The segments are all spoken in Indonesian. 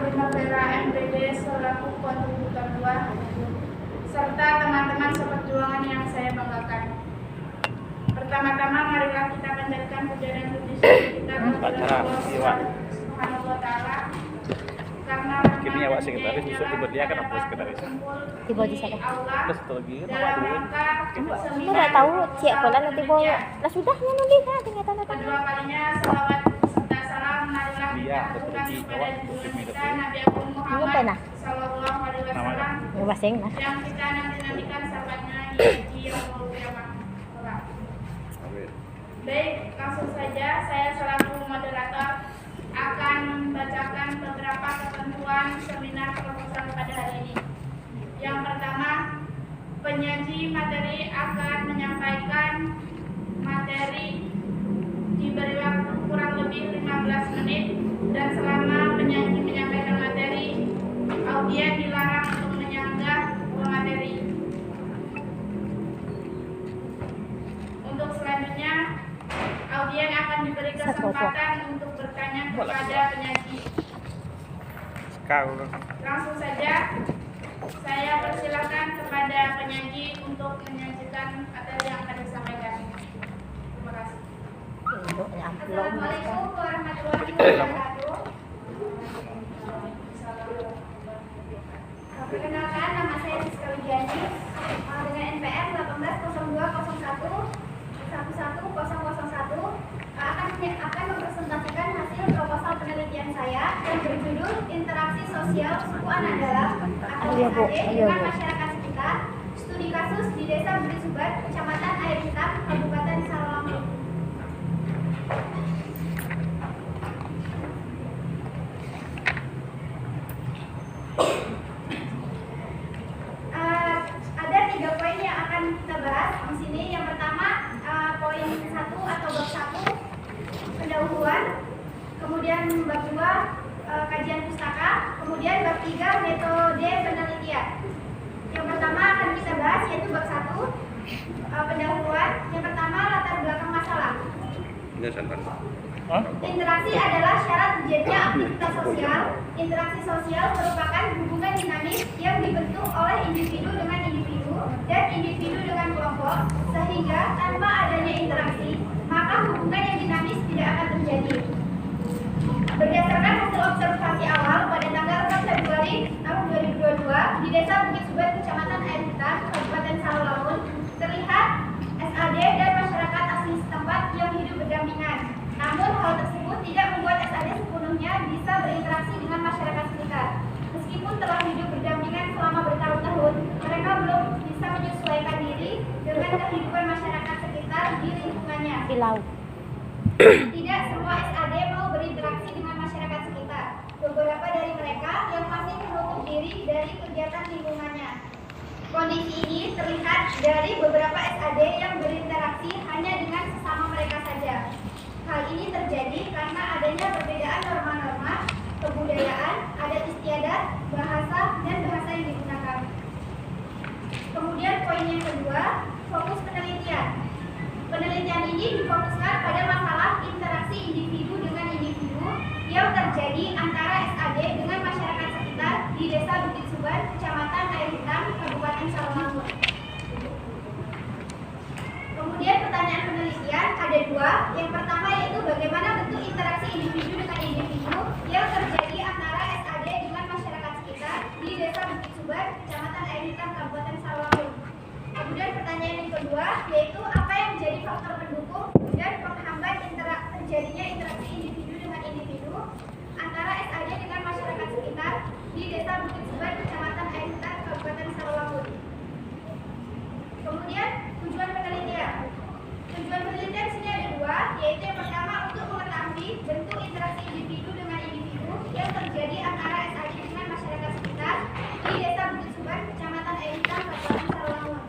Primavera MPD selaku kontributor 2, serta teman-teman seperjuangan yang saya banggakan. Pertama-tama marilah kita panjatkan puja dan puji syukur kita kepada Allah Subhanahu wa taala karena kini awak sekretaris besok tiba dia akan apa sekretaris tiba di sana terus lagi dalam rangka lu udah tahu siap pola nanti bawa lah sudah nulis kan ternyata kedua kalinya salawat serta salam marilah kita aturkan kepada junjungan kita Nabi Agung Muhammad sallallahu alaihi wasallam yang kita nanti-nantikan sahabatnya di yaumul qiyamah. Baik, langsung saja saya selaku moderator akan membacakan beberapa ketentuan seminar proposal pada hari ini. Yang pertama, penyaji materi akan menyampaikan materi diberi waktu kurang lebih 15 menit dan selama penyaji menyampaikan materi, audien dilarang untuk menyanggah materi. Untuk selanjutnya, audien akan diberi kesempatan untuk bertanya kepada penyaji. Langsung saja, saya persilakan kepada penyaji untuk menyajikan materi yang akan disampaikan. Terima kasih. Assalamualaikum warahmatullahi wabarakatuh. Perkenalkan, nama saya Rizka Widiani dengan NPM 18201 akan mempresentasikan hasil proposal penelitian saya yang berjudul Interaksi Sosial Suku Anak Dalam atau SAD dengan Masyarakat Sekitar, Studi Kasus di Desa Bukit Subat, Kecamatan Air Hitam, Kabupaten Sarawak. Ada 3 poin yang akan kita bahas di sini. Yang pertama, poin 1 atau bab 1 pendahuluan, kemudian bab 2 kajian pustaka, kemudian bab 3 metode penelitian. Yang pertama akan kita bahas yaitu bab 1 pendahuluan. Yang pertama, latar belakang masalah. Interaksi adalah syarat terjadinya aktivitas sosial. Interaksi sosial merupakan hubungan dinamis yang dibentuk oleh individu dengan individu dan individu dengan kelompok, sehingga tanpa adanya interaksi, maka hubungan yang dinamis tidak akan terjadi. Berdasarkan hasil observasi awal pada tanggal 4 Februari tahun 2022 di Desa Bukit Subat, Kecamatan Air Hitam, Kabupaten Sarawak, terlihat SAD dan masyarakat asli setempat yang hidup berdampingan. Namun hal tersebut tidak membuat SAD sepenuhnya bisa berinteraksi dengan masyarakat sekitar. Meskipun telah hidup berdampingan selama bertahun-tahun, mereka belum bisa menyesuaikan diri dengan kehidupan masyarakat sekitar di lingkungannya. Tidak semua SAD mau berinteraksi dengan masyarakat sekitar. Beberapa dari mereka yang masih menutup diri dari kegiatan lingkungannya. Kondisi ini terlihat dari beberapa SAD yang berinteraksi hanya dengan sesama mereka saja. Hal ini terjadi karena adanya perbedaan norma-norma, kebudayaan, adat istiadat, bahasa, dan bahasa yang digunakan. Kemudian poin yang kedua, fokus penelitian. Penelitian ini difokuskan pada masalah interaksi individu dengan individu yang terjadi antara SAD dengan masyarakat sekitar di Desa Bukit Subat, Kecamatan Air Hitam, Kabupaten Sarawak. Kemudian pertanyaan penelitian ada 2. Yang pertama yaitu bagaimana bentuk interaksi individu dengan individu yang terjadi antara SAD dengan masyarakat sekitar di Desa Bukit Subat, Kecamatan Air Hitam, Kabupaten Sarawak. Kemudian pertanyaan yang kedua yaitu apa yang menjadi faktor pendukung dan penghambat terjadinya interaksi individu dengan individu antara SAD dengan masyarakat sekitar di Desa Bukit Subat, Kecamatan Air Hitam, Kabupaten Sarawak. Kemudian tujuan penelitian. Tujuan penelitian sini ada 2, yaitu yang pertama untuk mengetahui bentuk interaksi individu dengan individu yang terjadi antara SAD dengan masyarakat sekitar di Desa Bukit Subat, Kecamatan Air Hitam, Kabupaten Sarawak.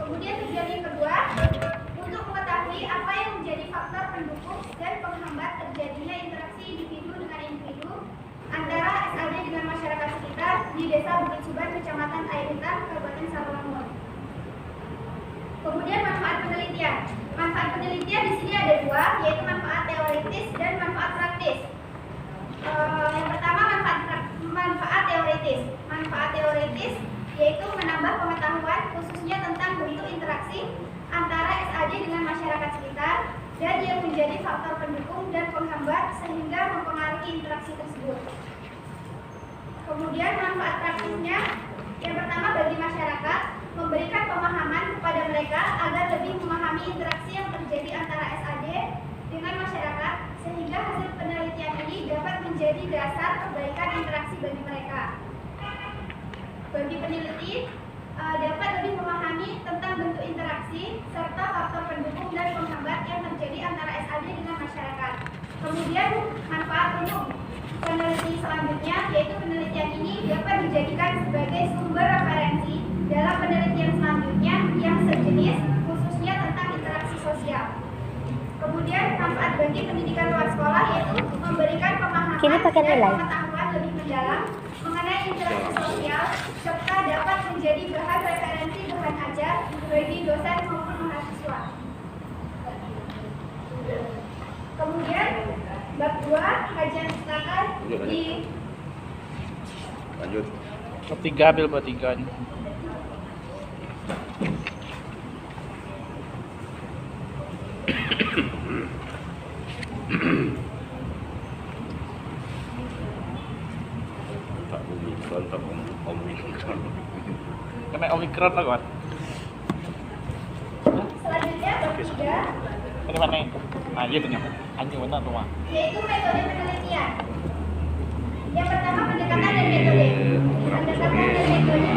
Kemudian tujuan yang kedua untuk mengetahui apa yang menjadi faktor pendukung dan penghambat terjadinya interaksi individu dengan individu antara SAD dengan masyarakat sekitar di Desa Bukit Subat, Kecamatan Air Hitam, Kabupaten Sarawak. Kemudian manfaat penelitian. Manfaat penelitian di sini ada 2, yaitu manfaat teoritis dan manfaat praktis. Yang pertama manfaat interaksi antara SAD dengan masyarakat sekitar dan yang menjadi faktor pendukung dan penghambat sehingga mempengaruhi interaksi tersebut. Kemudian manfaat praktisnya, yang pertama bagi masyarakat, memberikan pemahaman kepada mereka agar lebih memahami interaksi yang terjadi antara SAD dengan masyarakat sehingga hasil penelitian ini dapat menjadi dasar perbaikan interaksi bagi mereka. Bagi peneliti, dapat lebih memahami tentang bentuk interaksi serta faktor pendukung dan penghambat yang terjadi antara SAD dengan masyarakat. Kemudian manfaat untuk peneliti selanjutnya, yaitu penelitian ini dapat dijadikan sebagai sumber referensi dalam penelitian selanjutnya yang sejenis, khususnya tentang interaksi sosial. Kemudian manfaat bagi pendidikan luar sekolah yaitu memberikan pemahaman Kini pakai dan nilai. pengetahuan lebih mendalam mengenai interaksi sosial serta dapat menjadi bahan referensi bahan ajar bagi dosen maupun mahasiswa. Kemudian bab 2 kajian pustaka di Lanjut. Bab 3 ambil bab 3 nih. Tak Omikron, tak Omikron. Kena Omikron lah kawan. selanjutnya bab 3 Ini mana? Ah, iya punya. Anjing mana tuh, Mak? yaitu metode penelitian. Yang pertama pendekatan dan metode. Pendekatan dan metode.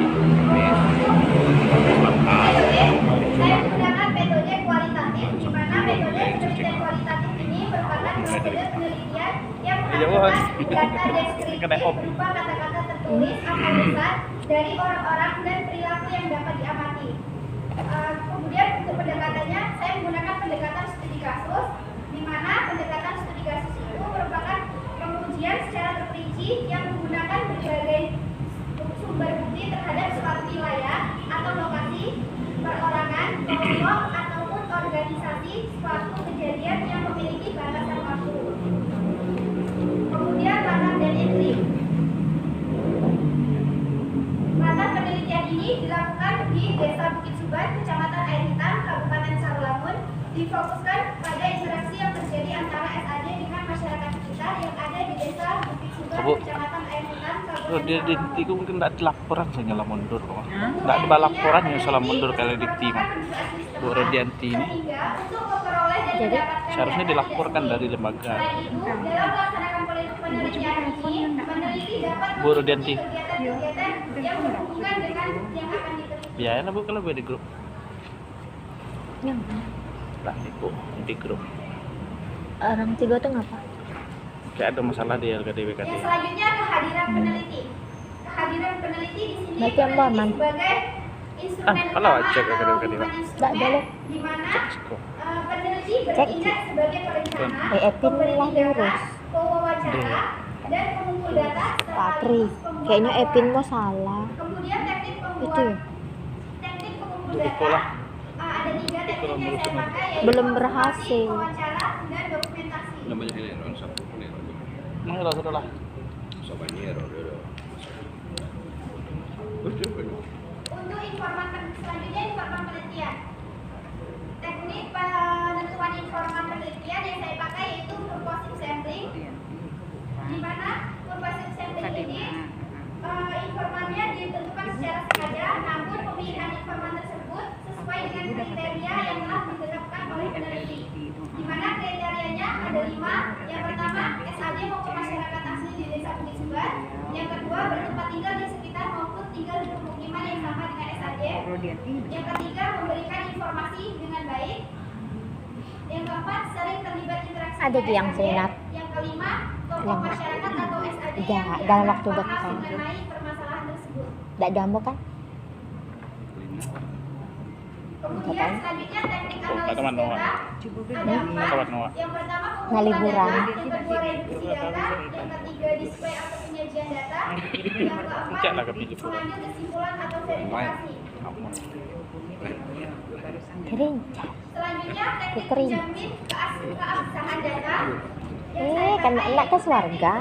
Saya menggunakan metode kualitatif, di mana metode penelitian kualitatif ini merupakan metode penelitian yang menghasilkan data deskriptif berupa kata-kata tertulis atau lisan dari orang-orang dan perilaku yang dapat diamati. Kemudian untuk pendekatannya, saya menggunakan pendekatan studi kasus, di mana pendekatan studi kasus itu merupakan pengujian secara terperinci yang menggunakan berbagai sumber bukti terhadap suatu wilayah atau lokasi, perorangan, kelompok, ataupun organisasi suatu kejadian yang memiliki batasan waktu. Kemudian latar dan intrik. Latar penelitian ini dilakukan di Desa Bukit Suban, Kecamatan Air Hitam, Kabupaten Sarawangun, difokuskan pada interaksi yang terjadi antara SAD dengan masyarakat sekitar yang ada di Desa Bukit Suban, Bu. Kecamatan Air Hitam, Kalau Kabupaten dia di Sarawangun. itu mungkin tidak dilaporan saya nyala mundur kok. Tidak ada laporan yang salah mundur kali di tim. Bu Rodianti ini Sehingga untuk memperoleh dan Jadi, mendapatkan seharusnya data dilaporkan yang dari lembaga. Selain itu, dalam melaksanakan penelitian ini, peneliti dapat Bu Rodianti. mengikuti kegiatan-kegiatan yang berhubungan dengan yang akan diteliti. Biaya lah Bu kalau Bu di grup. Yang Lah Bu di grup. orang tiga tuh ngapa? Kayak ada masalah di LKDW Yang KD. selanjutnya kehadiran peneliti. Kehadiran peneliti di sini Berarti yang peneliti aman. sebagai instrumen kalau utama cek atau KD-KD. bukan Nggak instrumen boleh. di mana Cek. peneliti Cek. bertindak sebagai perencana, Epin pemberi lah data, lurus. pewawancara, dan pengumpul data Patri, sekaligus kayaknya pembuat Epin laporan. mau salah. Kemudian teknik pembuat Itu ya? teknik pengumpul Itu data lah. ada 3 teknik yang saya pakai yaitu Belum observasi, berhasil. wawancara, dan dokumentasi. Namanya Heleron, satu Heleron. Nah, sudah lah. Sabanero, udah. Terus siapa itu? Untuk informan selanjutnya informan penelitian. Teknik penentuan informan penelitian yang saya pakai yaitu purposive sampling. Di mana purposive sampling ini informannya ditentukan secara sengaja, namun pemilihan informan tersebut sesuai dengan kriteria yang telah ditetapkan oleh peneliti. Di mana kriterianya ada 5. Yang pertama, SAD maupun masyarakat asli di Desa Bukit Suban. Yang kedua, bertempat tinggal di sekitar maupun tinggal di pemukiman yang sama dengan SAD. Yang ketiga, memberikan informasi dengan baik. Yang keempat, sering terlibat interaksi Ada dengan yang SAD. senat. Yang kelima, tokoh Yang masyarakat atau SAD Iya, yang dalam dianggap waktu paham dekat. mengenai permasalahan tersebut. Tidak jambu kan? Kemudian selanjutnya teknik analisis teman Noah. data ada 4. Teman Noah. Yang pertama Nah, pengumpulan liburan. data, yang kedua reduksi data, yang ketiga display atau penyajian data, yang keempat Cek lah ke pinggir. mengambil kesimpulan atau verifikasi. Kering. Selanjutnya teknik Kering. menjamin keabsahan data. Yang saya Kan pakai enak ke yaitu warga.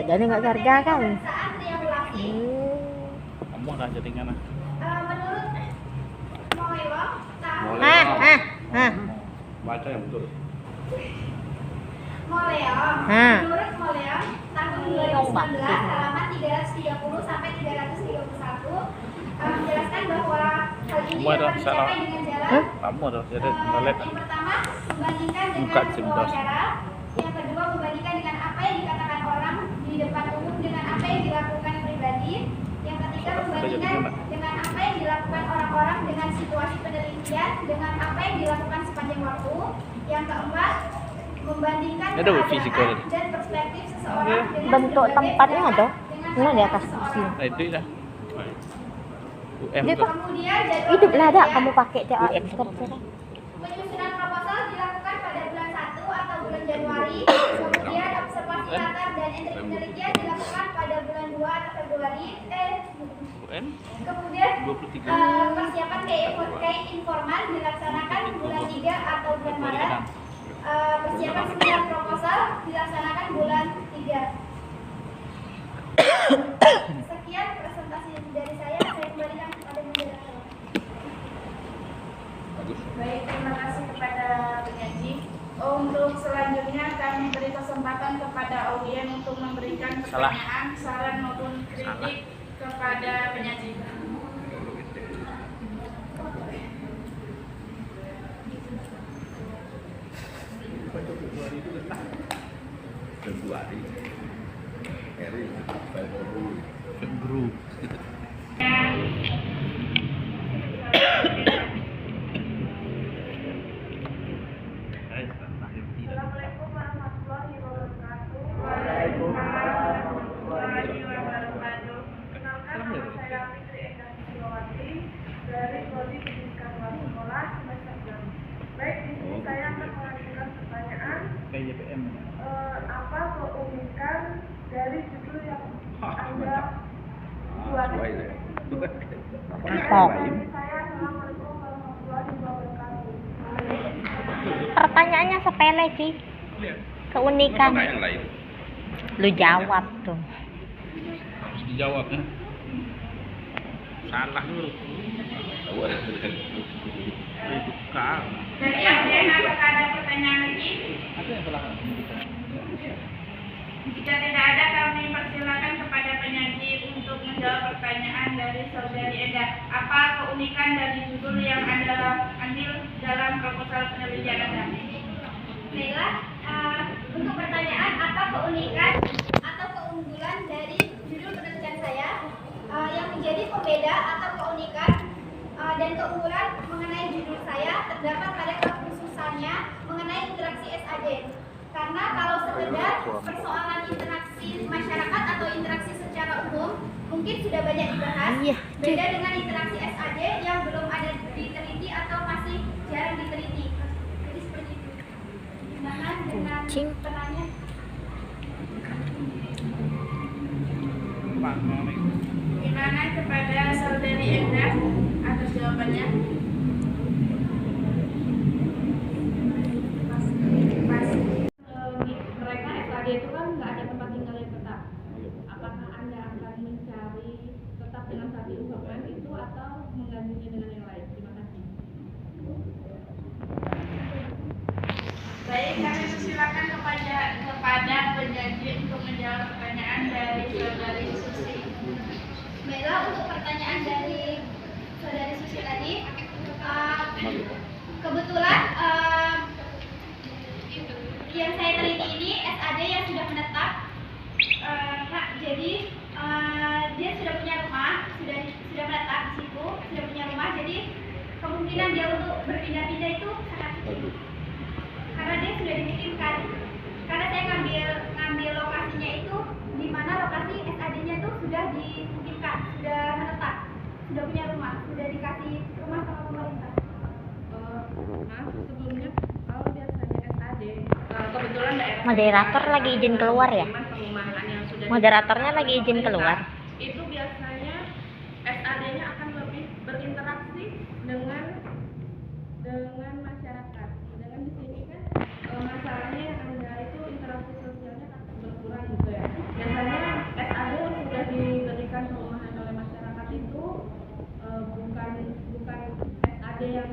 Dan enggak warga kan? pemeriksaan triangulasi. Hmm. Kamu lah jaringan lah. Menurut Moelong tahun Baca yang betul. Moleon. Menurut Moleon, tahun 2019 halaman 330 sampai 331 menjelaskan bahwa hal ini dapat dicapai dengan jalan. Kamu ada jadi balik. Yang pertama, membandingkan Buka dengan SIM sebuah dos. cara. Yang kedua, membandingkan dengan apa yang dikatakan orang di depan umum dengan apa yang dilakukan pribadi. Yang ketiga, membandingkan dengan apa yang dilakukan orang-orang dengan situasi penelitian dengan apa yang dilakukan sepanjang waktu. Yang keempat, membandingkan Ada wifi sih, keadaan kalau. dan perspektif seseorang dengan Bentuk berbagai tempatnya data ada. dengan Mana di atas seseorang. sini? Nah, itu dah. UM Dia tuh. Kemudian jadwal Hiduplah ada penelitian. kamu pakai CAX kerja. Penyusunan proposal dilakukan pada bulan 1 atau bulan Januari. Kemudian observasi latar dan entry penelitian dilakukan pada bulan 2 atau Februari. UN Kemudian 23. persiapan kayak informal dilaksanakan bulan 3 atau bulan Maret. Persiapan seminar proposal dilaksanakan bulan 3. Sekian presentasi dari saya kembalikan kepada moderator. Bagus. Baik, terima kasih kepada penyaji. Untuk selanjutnya kami beri kesempatan kepada audien untuk memberikan pertanyaan, saran maupun kritik kepada penyaji. Februari. Group. Assalamualaikum warahmatullahi wabarakatuh. Waalaikumsalam warahmatullahi wabarakatuh. Kenalkan, nama saya Fitri Endah Silawati dari Prodi Pendidikan Luar Sekolah semester 6. Baik, di sini saya akan mengajukan pertanyaan. KYPM. Apa keunikan dari judul yang Anda buat? Sesuai ya. Apa? Saya Assalamualaikum warahmatullahi wabarakatuh. Pertanyaannya sepele sih. Keunikan. Mana yang lain? Lu jawab tuh. Harus dijawab ya. Salah dulu. Tahu ada tulisan. Buka. Jadi apakah ada pertanyaan lagi? Ada yang salah. Jika tidak ada, kami persilakan kepada penyaji untuk menjawab pertanyaan dari saudari Eda. Apa keunikan dari judul yang Anda ambil dalam proposal penelitian Anda? Baiklah, untuk pertanyaan apa keunikan atau keunggulan dari judul penelitian saya yang menjadi pembeda atau keunikan dan keunggulan mengenai judul saya terdapat pada kekhususannya mengenai interaksi SAD. Karena kalau sekedar persoalan interaksi masyarakat atau interaksi secara umum mungkin sudah banyak dibahas. Iya. Beda dengan interaksi SAD yang belum ada diteliti atau masih jarang diteliti. Jadi seperti itu. Gimana dengan Kucing. penanya? Gimana kepada saudari Eda atas jawabannya? Mereka SAD itu kan nggak ada tempat tinggal yang tetap. Apakah Anda akan mencari tetap dengan satu instrumen itu atau menggantinya dengan yang lain? Terima kasih. Baik, kami persilakan kepada penyaji untuk menjawab pertanyaan dari saudari Susi. Baiklah, untuk pertanyaan dari saudari Susi tadi, kebetulan yang saya teliti ini SAD yang sudah menetap, Kak. Jadi dia sudah punya rumah, sudah menetap di situ, sudah punya rumah. Jadi kemungkinan dia untuk berpindah-pindah itu sangat kecil, karena dia sudah dititipkan. Karena saya ngambil lokasinya itu di mana lokasi SAD-nya itu sudah dititipkan, sudah menetap, sudah punya rumah, sudah dikasih rumah sama pemerintah. Maaf sebelumnya, kalau biasanya SAD kebetulan daerah Moderator lagi izin keluar ya? perumahan yang sudah Moderatornya lagi izin keluar. itu biasanya SAD-nya akan lebih berinteraksi dengan masyarakat. Sedangkan di sini kan masalahnya yang ada itu interaksi sosialnya akan berkurang gitu ya. Biasanya SAD yang sudah diberikan perumahan oleh masyarakat itu bukan SAD yang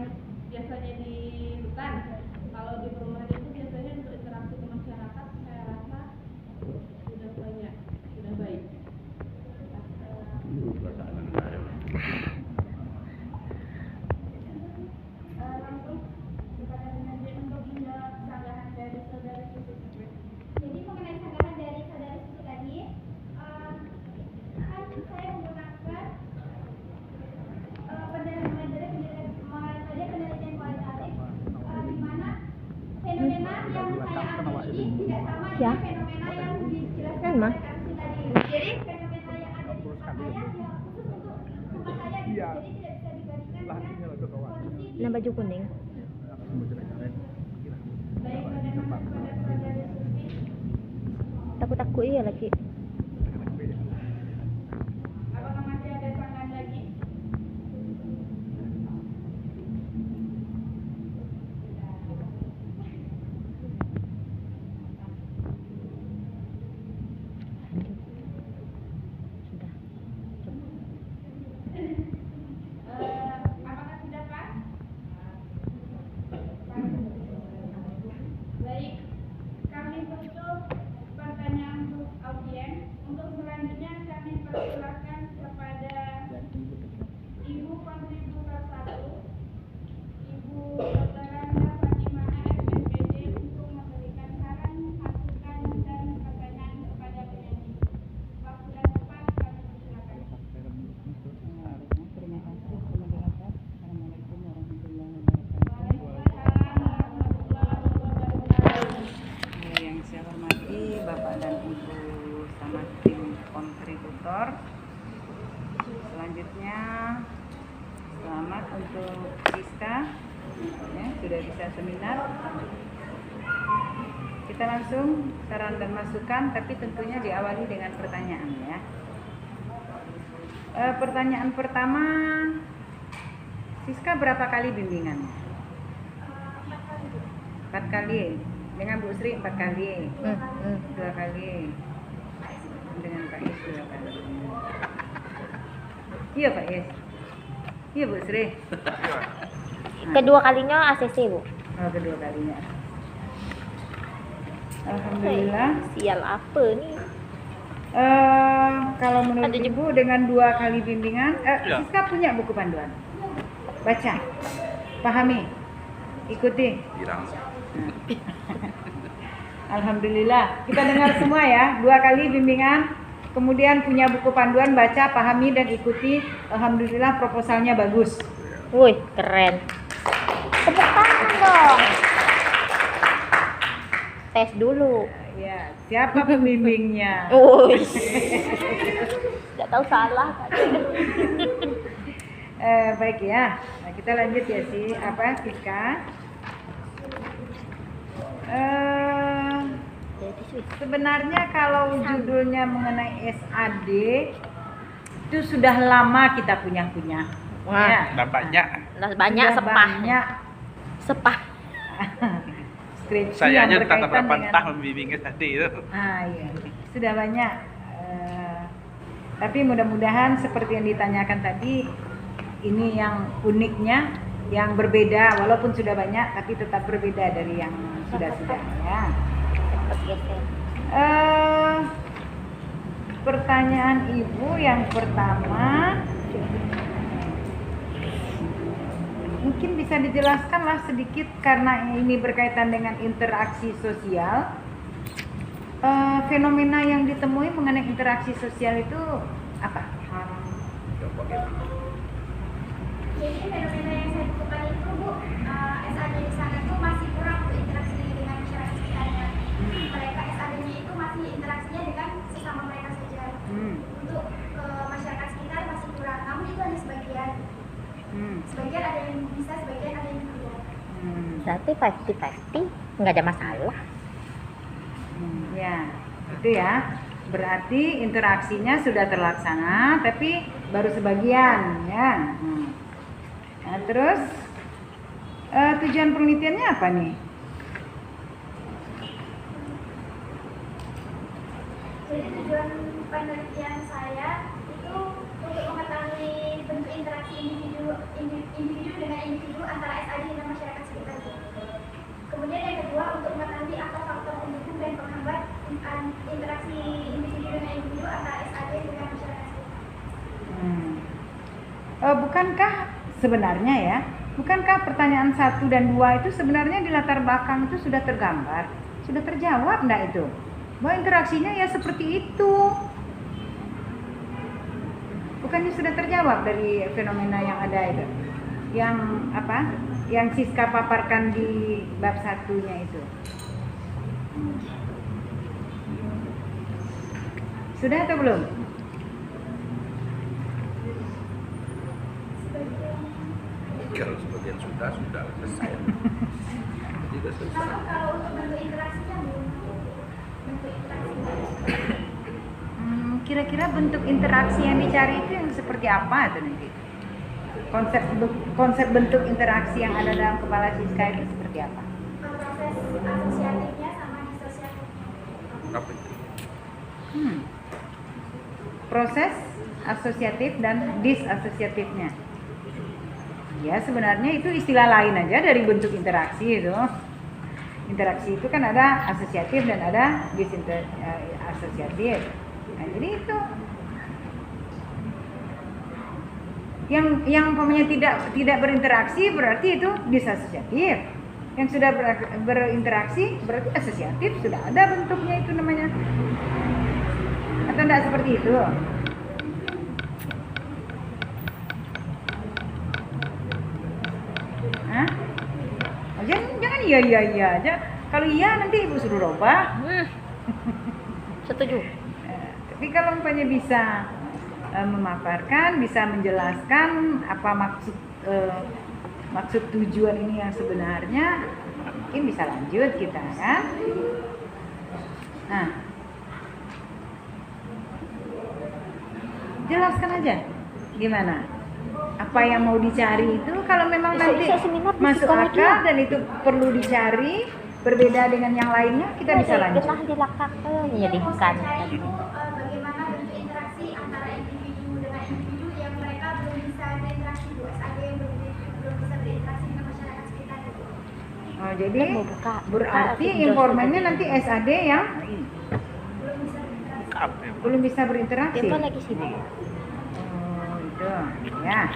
biasa ini tidak sama Ya. dengan fenomena yang dijelaskan Kan, Ma? oleh Kak Susi tadi. Jadi fenomena yang ada di tempat saya ya khusus untuk tempat saya gitu. Jadi tidak bisa dibandingkan dengan kondisi Nah, baju kuning. baik bagaimana kepada saudari Susi. Takut-takut iya lagi. Apakah masih ada saran lagi? Sudah. Apakah sudah pas? Baik, kami tutup pertanyaan untuk audiens. Untuk selanjutnya kami persilakan kepada Ibu Kontributor 1, Ibu Dr. Randa Fatimah SPPD untuk memberikan saran, masukan, dan pertanyaan kepada penyanyi. Waktu dan tempat kami persilakan. Terima kasih teman masyarakat. Assalamualaikum warahmatullahi wabarakatuh. Waalaikumsalam warahmatullahi wabarakatuh. Yang saya hormati Bapak dan Ibu sama tim kontributor. Selanjutnya selamat untuk Siska ya, sudah bisa seminar. Kita langsung saran dan masukan, tapi tentunya diawali dengan pertanyaan ya. Pertanyaan pertama, Siska berapa kali bimbingan? 4 kali. Dengan Bu Sri 4 kali. 2 kali. Dengan Pak Is 2 kali. Iya Pak Is. Iya Bu Sri. Kedua kalinya ACC, Bu. Oh, kedua kalinya. Alhamdulillah. Sial apa nih? Kalau menurut Ada Ibu dengan 2 kali bimbingan, Ya. Siska punya buku panduan. Baca, pahami, ikuti. Alhamdulillah, kita dengar semua ya, 2 kali bimbingan, kemudian punya buku panduan, baca, pahami dan ikuti. Alhamdulillah proposalnya bagus. Wih, keren. Tepuk tangan dong. Tes dulu. Ya, siapa pembimbingnya? Wih. Tidak tahu salah. Baik ya, nah, kita lanjut ya Siska. Sebenarnya kalau judulnya mengenai SAD itu sudah lama kita punya. Wah, Ya. Dan banyak. Nah, banyak Sudah sepah. banyak Sepah. skripsi Saya yang aja tetap berkaitan 8 dengan tahun bimbingnya tadi itu. iya, sudah banyak. Tapi mudah-mudahan seperti yang ditanyakan tadi, ini yang uniknya, yang berbeda, walaupun sudah banyak, tapi tetap berbeda dari yang sudah-sudah ya. Pertanyaan Ibu yang pertama, mungkin bisa dijelaskanlah sedikit karena ini berkaitan dengan interaksi sosial. Fenomena yang ditemui mengenai interaksi sosial itu apa? Jadi fenomena yang saya temukan itu Bu, SAD di sana tuh masih kurang untuk interaksi dengan masyarakat sekitarnya. Mereka SAD-nya itu masih interaksinya dengan sesama mereka saja. Untuk masyarakat sekitar masih kurang. Namun itu hanya sebagian. Sebagian ada yang bisa, sebagian ada yang tidak. Berarti 50-50 nggak ada masalah. Ya, itu ya. Berarti interaksinya sudah terlaksana, tapi baru sebagian, ya. Nah, terus tujuan penelitiannya apa nih? Jadi tujuan penelitian saya itu untuk mengetahui bentuk interaksi individu dengan individu antara SAD dan masyarakat sekitar. Kemudian yang kedua untuk mengetahui apa faktor pendukung dan penghambat interaksi individu dengan individu antara SAD dengan masyarakat sekitar. Bukankah sebenarnya ya, bukankah pertanyaan 1 dan 2 itu sebenarnya di latar belakang itu sudah tergambar, sudah terjawab enggak itu? Bahwa interaksinya ya seperti itu. Bukannya sudah terjawab dari fenomena yang ada itu? Yang apa? Yang Siska paparkan di bab 1-nya itu. Sudah atau belum? Kalau sebagian sudah selesai. Tidak selesai. Namun kalau untuk bentuk interaksinya belum. Bentuk interaksinya. Kira-kira bentuk interaksi yang dicari itu yang seperti apa tuh nanti? Konsep bentuk interaksi yang ada dalam kepala Siska itu seperti apa? Proses asosiatifnya sama disosiatifnya. Apa itu? Proses asosiatif dan disasosiatifnya. Ya sebenarnya itu istilah lain aja dari bentuk interaksi itu. Interaksi itu kan ada asosiatif dan ada disasosiatif. Nah, jadi itu yang umpamanya tidak berinteraksi berarti itu disasosiatif. Yang sudah berinteraksi berarti asosiatif, sudah ada bentuknya itu namanya. Atau enggak seperti itu? Hah? Oh, jangan iya aja. Kalau iya nanti ibu suruh robah. Setuju. Tapi kalau umpamanya bisa memaparkan, bisa menjelaskan apa maksud tujuan ini yang sebenarnya, mungkin bisa lanjut kita kan. Nah, jelaskan aja gimana apa yang mau dicari itu. Kalau memang nanti masuk akal dan itu perlu dicari berbeda dengan yang lainnya, kita bisa lanjut. Kita dilakak menyedihkan. Itu bagaimana bentuk interaksi antara individu dengan individu yang mereka belum bisa berinteraksi, SAD yang belum bisa berinteraksi dengan masyarakat sekitar itu. Oh, jadi Mau buka berarti informannya nanti SAD yang belum bisa berinteraksi. Dia lagi sibuk. Oh, itu ya.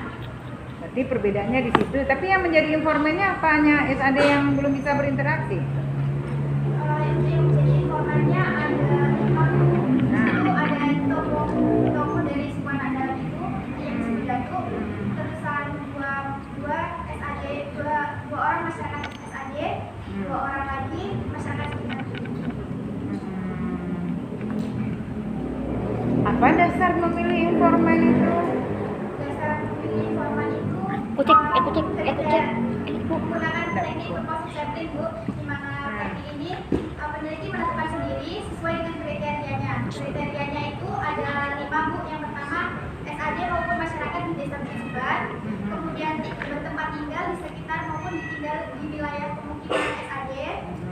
Berarti perbedaannya di situ. Tapi yang menjadi informannya apa, hanya SAD yang belum bisa berinteraksi? Yang menjadi informannya ada 5 itu ada toko dari sebuah anak dalam itu yang Pidato, terusan dua SAD, dua orang masyarakat SAD, 2 orang lagi masyarakat sekitar. Apa dasar memilih informan itu? Dasar memilih informan itu Kucing. menggunakan teknik berproses sampling, Bu, di mana teknik ini peneliti menentukan sendiri sesuai dengan kriterianya. Kriterianya itu ada 5, Bu. Yang pertama, SAD maupun masyarakat di desa tersebut, kemudian bertempat tinggal di sekitar maupun tinggal di wilayah pemukiman SAD.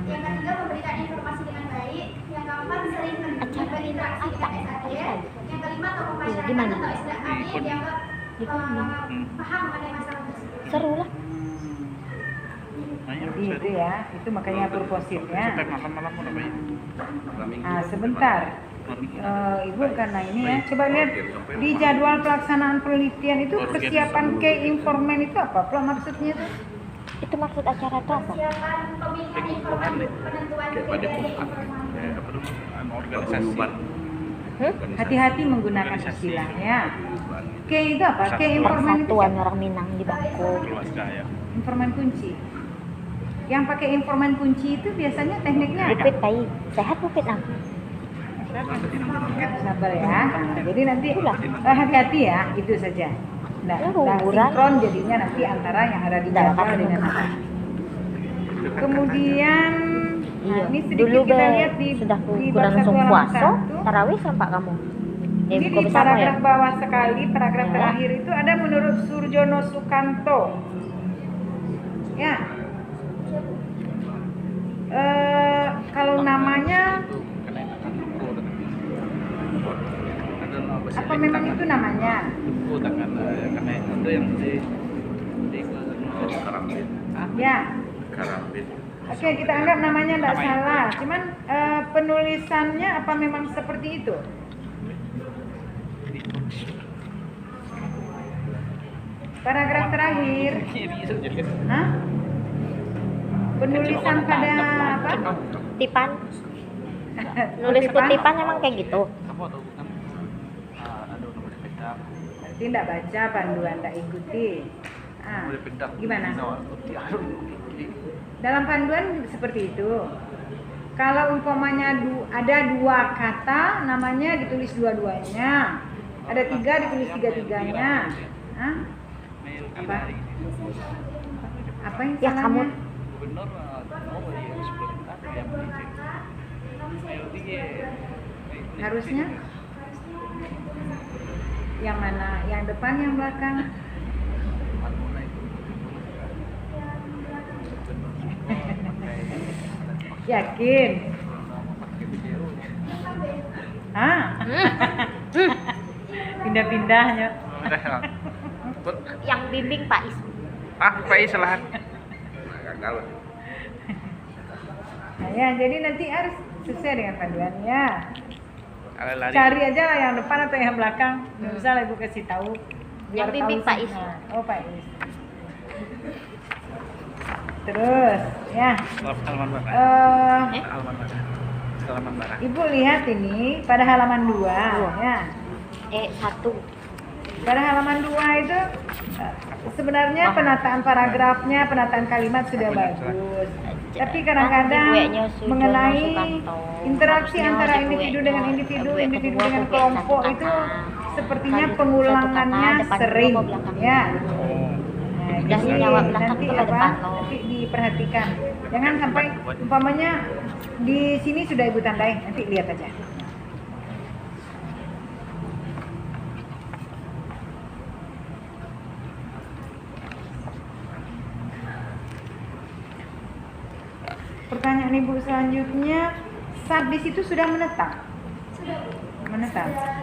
Yang ketiga, memberikan informasi dengan baik. Yang keempat, sering berinteraksi dengan SAD. Yang kelima, tokoh masyarakat atau SAD dianggap paham mengenai masalah tersebut. Seru lah. Jadi itu ya, itu makanya purposifnya. Sampai malam-malam udah baik. Ah, sebentar. Ibu karena ini ya, coba lihat di jadwal pelaksanaan penelitian itu persiapan ke-informan itu apa? Maksudnya itu? Itu maksud acara itu apa? Persiapan pemilihan informan, penentuan Kayak pada kriteria bukan. informan. Organisasi. Hati-hati menggunakan istilahnya. Ke itu apa? Ke-informan itu Persatuan siapa? orang Minang di Bangko. Keluarga ya. Informan kunci. Yang pakai informan kunci itu biasanya tekniknya apa? Pupit baik. Sehat Pupit ah. Sabar ya. Nah, jadi nanti hati-hati ya, itu saja. Nah, Liburan. sinkron jadinya nanti antara yang ada di jadwal dengan apa. Kemudian Iya. ini sedikit Dulu kita lihat di sudah di kurang bab 1 langsung halaman puasa. 1. Tarawih sampai kamu. Ini Buka di bersama ya. paragraf bawah sekali, paragraf Ya. terakhir itu ada menurut Surjono Sukanto. Ya. Kalau namanya apa memang itu namanya? Karena ada yang di Karambit. Ya. Karambit. Oke, kita anggap namanya tidak salah. Cuman penulisannya apa memang seperti itu? Paragraf terakhir. Hah? Penulisan pada apa? Tipan. Nulis Kutipan? kutipan emang kayak gitu. Kamu atau bukan? Ada nomor sepeda. Berarti tidak baca panduan, tidak ikuti. Ah, Nomor sepeda. gimana? Di Dalam panduan seperti itu. Kalau umpamanya ada 2 kata, namanya ditulis dua-duanya. Ada 3 ditulis tiga-tiganya. Hah? Apa? Apa yang Ya, kamu. salahnya? Gubernur mau ya sebelum ada yang Harusnya yang mana? Yang depan, yang belakang? Yakin? Hah? Pindah-pindahnya. Yang bimbing Pak Is. Pak Is lah. Gagal. Nah, ya, jadi nanti harus sesuai dengan panduannya. Lari. Cari aja lah yang depan atau yang belakang. Nggak usah lah ibu kasih tahu. Yang tahu bimbing Pak Is. nah, oh Pak Is. Terus, ya. Halaman mana? Halaman mana? Halaman mana? Ibu lihat ini pada halaman 2 ya. 1. Pada halaman 2 itu sebenarnya penataan paragrafnya, penataan kalimat sudah bagus. Tapi kadang-kadang mengenai interaksi antara individu dengan individu, individu dengan kelompok itu sepertinya pengulangannya sering ya. Nah, jadi nanti nanti diperhatikan. Jangan sampai umpamanya di sini sudah ibu tandai, nanti lihat aja. Pertanyaan ibu selanjutnya, saat di situ sudah menetap? Sudah, Bu. Menetap. Sudah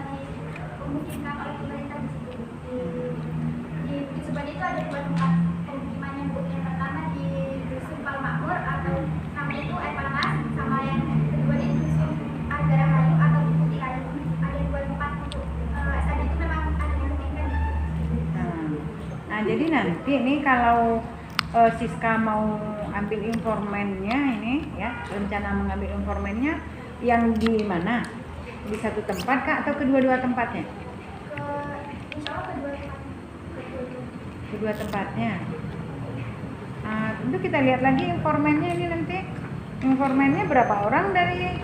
dimungkinkan oleh pemerintah di situ. Di Tusuban itu ada 2 tempat pemukimannya, Bu. Yang pertama di Dusun Palmakmur atau namanya itu Air Panas, sama yang kedua di Dusun Argarahayu atau Putih Kayu. Ada 2 tempat untuk saat itu memang ada dimungkinkan. Nah, jadi nanti nih kalau Siska mau ambil informannya ini ya, rencana mengambil informannya yang di mana? Di satu tempat kah atau kedua-dua tempatnya? Insya Allah kedua tempat. Kedua tempatnya. Tentu kita lihat lagi informannya ini nanti. Informannya berapa orang dari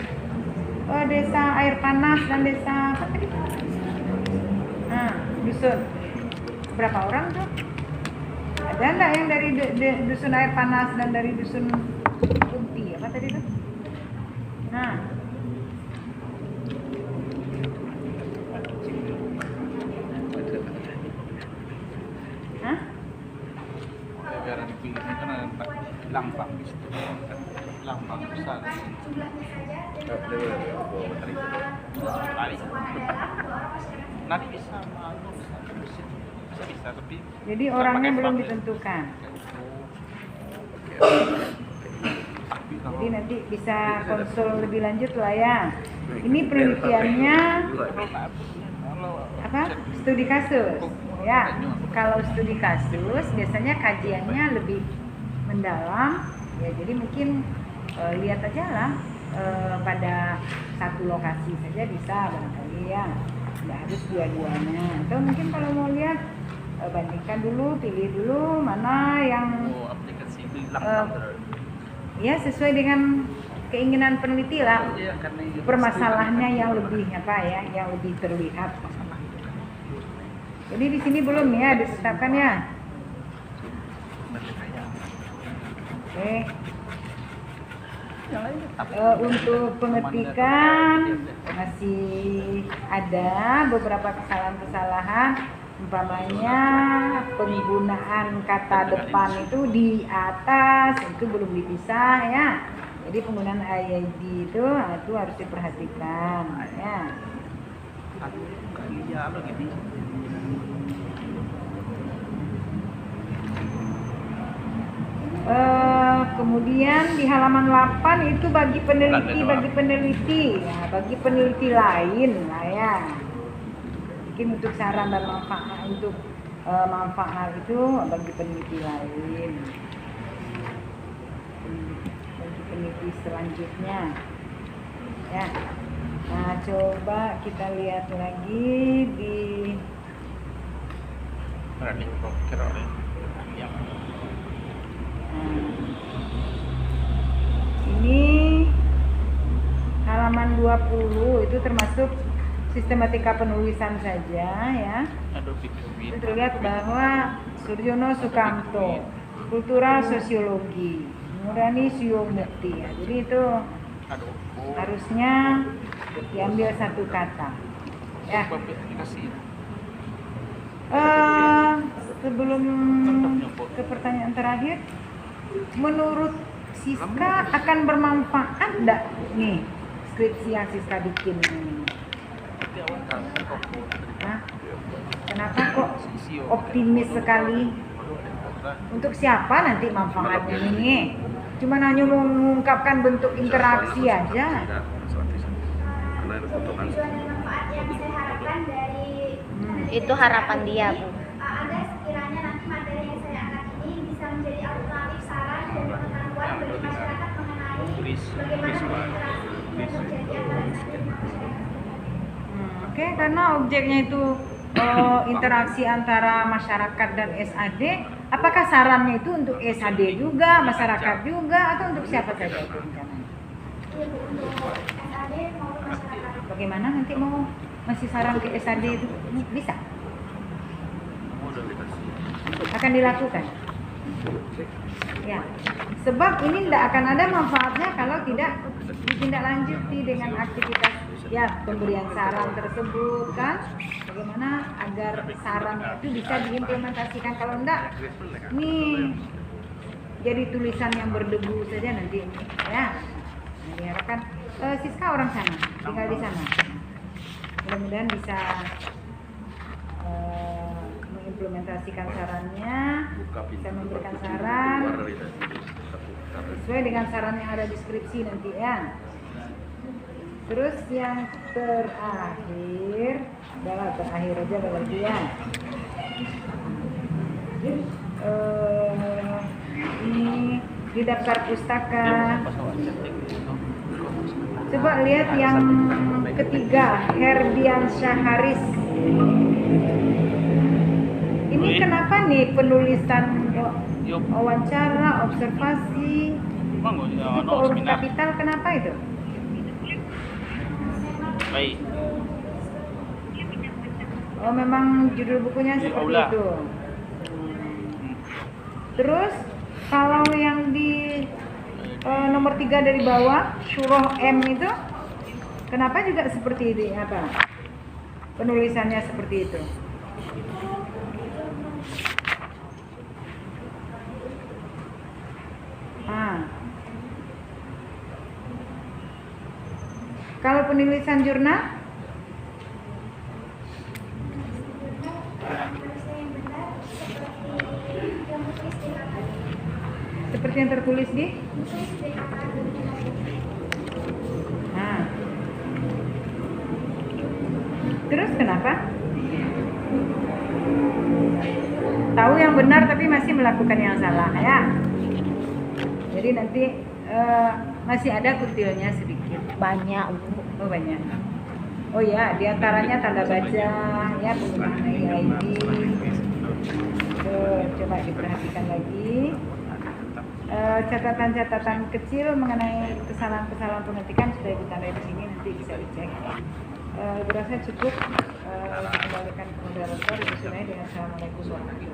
desa Air Panas dan desa apa tadi? Dusun. Berapa orang tuh? Ada enggak yang dari dusun Air Panas dan dari dusun Kunti apa tadi tuh? Nah, hah? Biar dipilih kan ada Lampang di situ. Lampang besar. Jumlahnya saja Nggak boleh dari 2 orang semua dalam, 2 orang masyarakat. Nanti bisa malu bisa tapi Jadi orangnya belum ditentukan. Jadi nanti bisa konsul lebih lanjut lah ya. Ini penelitiannya apa? Studi kasus. Ya, kalau studi kasus biasanya kajiannya lebih mendalam. Ya, jadi mungkin lihat aja lah pada satu lokasi saja bisa barangkali ya. Nggak harus dua-duanya. Atau mungkin kalau mau lihat bandingkan dulu, pilih dulu mana yang aplikasi itu Lampang. ya sesuai dengan keinginan peneliti lah. Iya, karena ini Permasalahannya yang lebih apa ya, yang lebih terlihat. Jadi di sini belum ya ditetapkan ya. Oke. Untuk pengetikan masih ada beberapa kesalahan-kesalahan, umpamanya penggunaan kata depan itu di atas itu belum dipisah ya. Jadi penggunaan IID itu harus diperhatikan ya. Kemudian di halaman 8 itu bagi peneliti lain lah ya. Mungkin untuk saran dan manfaat manfaat itu bagi peneliti lain. Bagi peneliti selanjutnya. Ya. Nah, coba kita lihat lagi di ini halaman 20 itu termasuk sistematika penulisan saja ya. Adobe Create. Itu terlihat bahwa Suryono Sukamto, kultural sosiologi, Murani Suyomukti ya. Jadi itu Adobe. harusnya diambil satu kata. Ya. Aplikasi. Sebelum ke pertanyaan terakhir, menurut Siska akan bermanfaat enggak nih skripsi yang Siska bikin ini? Hah? Kenapa kok optimis sekali? Untuk siapa nanti manfaatnya ini? Cuma hanya mengungkapkan bentuk interaksi aja. Karena ada potongan. Manfaat yang saya harapkan dari Itu harapan dia, Bu. agar sekiranya nanti materi yang saya angkat ini bisa menjadi alternatif saran dan pengetahuan bagi masyarakat mengenai bagaimana berinteraksi dan terjadi antara SAD dan masyarakat. Oke, karena objeknya itu interaksi antara masyarakat dan SAD, apakah sarannya itu untuk SAD juga, masyarakat juga, atau untuk siapa saja itu rencananya? Iya, Bu, untuk SAD maupun masyarakat. Bagaimana nanti mau masih saran ke SAD itu? Bisa? Akan dilakukan? Ya, sebab ini tidak akan ada manfaatnya kalau tidak ditindaklanjuti dengan aktivitas ya pemberian saran tersebut kan, bagaimana agar sarannya itu bisa diimplementasikan. Kalau enggak, ini jadi tulisan yang berdebu saja nanti ya. Nah, diharapkan Siska orang sana, tinggal di sana, mudah-mudahan bisa mengimplementasikan sarannya, bisa memberikan saran sesuai dengan saran yang ada di skripsi nanti ya. Terus yang terakhir adalah terakhir aja berarti ya. Ini di daftar pustaka. Coba lihat yang ketiga, Herdian Syaharis. Ini kenapa nih penulisan wawancara, observasi, itu ke uruf kapital, kenapa itu? Baik. Oh, memang judul bukunya seperti itu. Terus kalau yang di nomor 3 dari bawah, Surah M itu, kenapa juga seperti itu? Apa? Penulisannya seperti itu. Kalau penulisan jurnal? Seperti yang tertulis di? Nah. Terus kenapa? Tahu yang benar tapi masih melakukan yang salah ya. Jadi nanti masih ada kutilnya sedikit. Banyak, Bu. Oh banyak. Oh ya, diantaranya tanda baca, ya penggunaan ID. Coba diperhatikan lagi. Catatan-catatan kecil mengenai kesalahan-kesalahan pengetikan sudah ditandai di sini, nanti bisa dicek. Berasa cukup. Dikembalikan ke moderator Ibu Sunai dengan Assalamualaikum warahmatullahi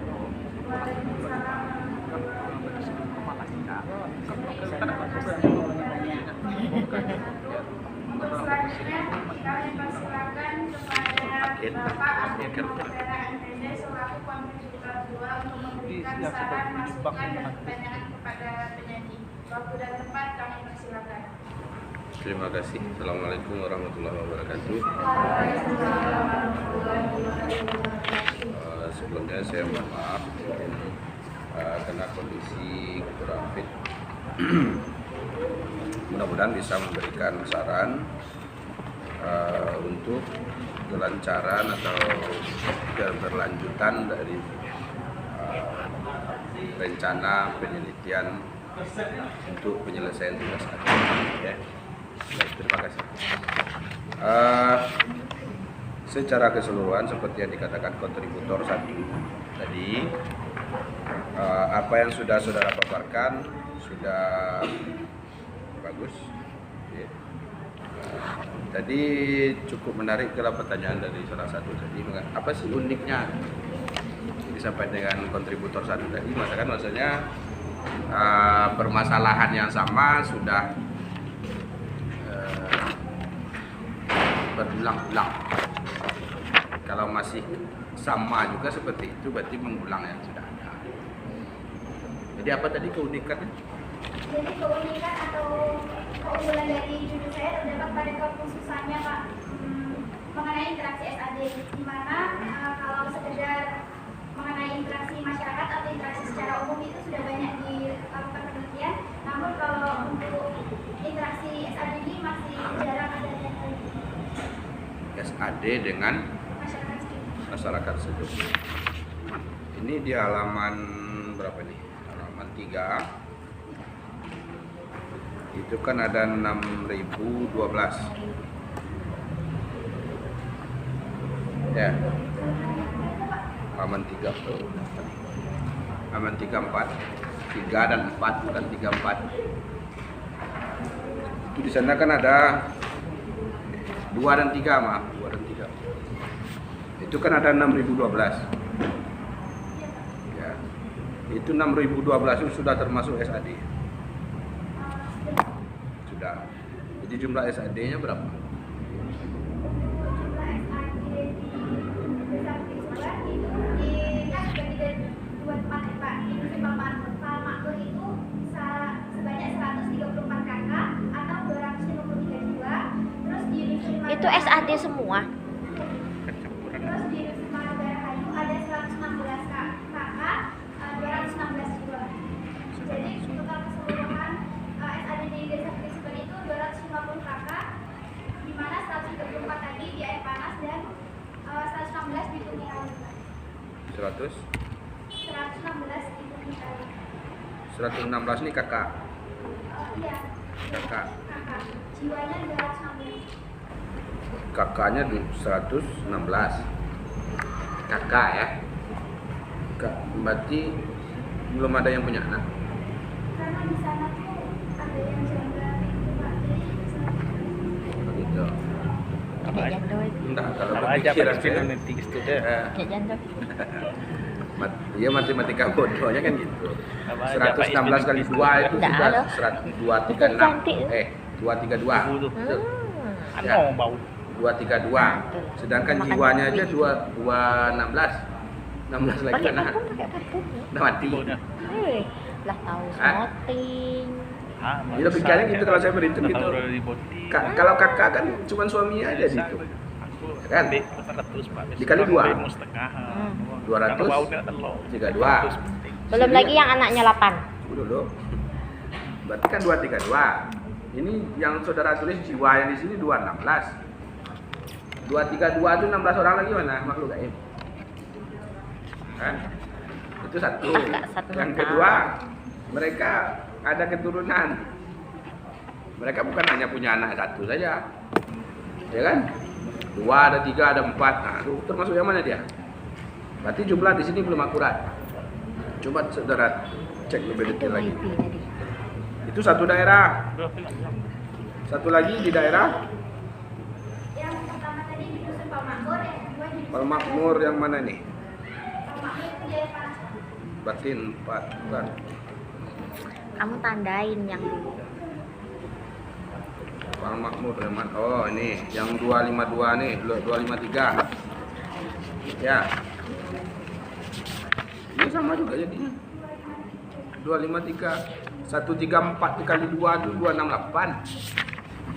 Untuk selanjutnya kami persilakan kepada Bapak Abdul Muhtara NTD selaku kontributor 2 untuk memberikan saran, masukan dan pertanyaan kepada penyanyi. Waktu dan tempat kami persilakan. Terima kasih. Assalamualaikum warahmatullahi wabarakatuh. Sebelumnya saya mohon maaf karena kondisi kurang fit. Mudah-mudahan bisa memberikan saran untuk kelancaran atau keberlanjutan dari rencana penelitian untuk penyelesaian tugas akhir. Ya. Baik, terima kasih. Secara keseluruhan seperti yang dikatakan kontributor 1 tadi, apa yang sudah saudara paparkan sudah bagus. Ya. Tadi cukup menarik kalau pertanyaan dari salah satu tadi, apa sih uniknya disampaikan dengan kontributor satu tadi? Maksudnya permasalahan yang sama sudah berulang-ulang. Kalau masih sama juga seperti itu, berarti mengulang yang sudah ada. Jadi apa tadi keunikannya? Jadi keunikan atau keunggulan dari judul saya terdapat pada kekhususannya Pak, mengenai interaksi SAD, di mana kalau sekedar mengenai interaksi masyarakat atau interaksi secara umum itu sudah banyak dilakukan penelitian, namun kalau untuk interaksi SAD ini masih jarang ada penelitian. SAD dengan masyarakat sekitar. Ini di halaman berapa nih? Halaman 3. Itu kan ada 6012. Ya. Halaman 3. Halaman 34. 3 dan 4 bukan 34. Itu di sana kan ada 2 dan 3, maaf, 2 dan 3. Itu kan ada 6012. Ya. Itu 6012 itu sudah termasuk SAD. Sudah. Jadi jumlah SAD-nya berapa? Jumlah SAD di Sakti itu kan bagi dari dua tempat ya Pak. Di musim Palmakmur itu sebanyak 134 kakak atau 253 jiwa. Terus di musim Itu SAD semua. Terus di musim Mangarahayu ada 116 kakak, 216 jiwa. Jadi total keseluruhan SAD di Desa Kristen itu 250 kakak, di mana 134 tadi di air panas dan 116 di Tumi Kali. 100? 116 di Tumi Kali. 116 ini kakak. Iya. Kakak. Kakak. Jiwanya 216. Kakaknya 116. Kakak ya. Berarti belum ada yang punya anak. Karena di sana tuh ada yang janda itu Pak. Jadi Begitu. Apa aja? Enggak, kalau Apa aja berpikiran pada saya, genetik studi. Kayak janda. Iya matematika bodohnya kan gitu. Apa aja, Pak, 116 kali 2 itu Nggak sudah ada. 236. 232. Betul. Ya. Ano bau? 232. Sedangkan Makan jiwanya kopi. aja 216. 16 lagi Pakai mana? parfum, pakai parfum. Nah, mati. Baunya. Lah tahu Ah. smoking. Ya, logikanya gitu kalau saya berhitung gitu. Kalau kakak kan cuma suaminya aja gitu. Kan? Dikali 2. 200. 32. Belum Sini- lagi yang anaknya 8. Tunggu dulu. Berarti kan 232. Ini yang saudara tulis jiwa yang di sini 216. 232 itu 16 orang lagi mana makhluk gaib? Hah? Itu satu. Ah, nggak satu Yang tahu. kedua, mereka ada keturunan. Mereka bukan hanya punya anak satu saja, ya kan? 2, ada 3, ada 4. Nah, itu termasuk yang mana dia? Berarti jumlah di sini belum akurat. Coba saudara cek lebih detail lagi. WiFi tadi. Itu satu daerah. Satu lagi di daerah yang pertama tadi di Dusun Palmakmur, yang kedua di Dusun Palmakmur yang mana nih? Palmakmur itu di air panas Pak. Berarti 4 bukan. Kamu tandain yang dulu. Palmakmur yang mana? Oh ini yang 252 nih, 253. Ya. Ini sama juga jadinya. 253. 134 dikali 2 itu 268.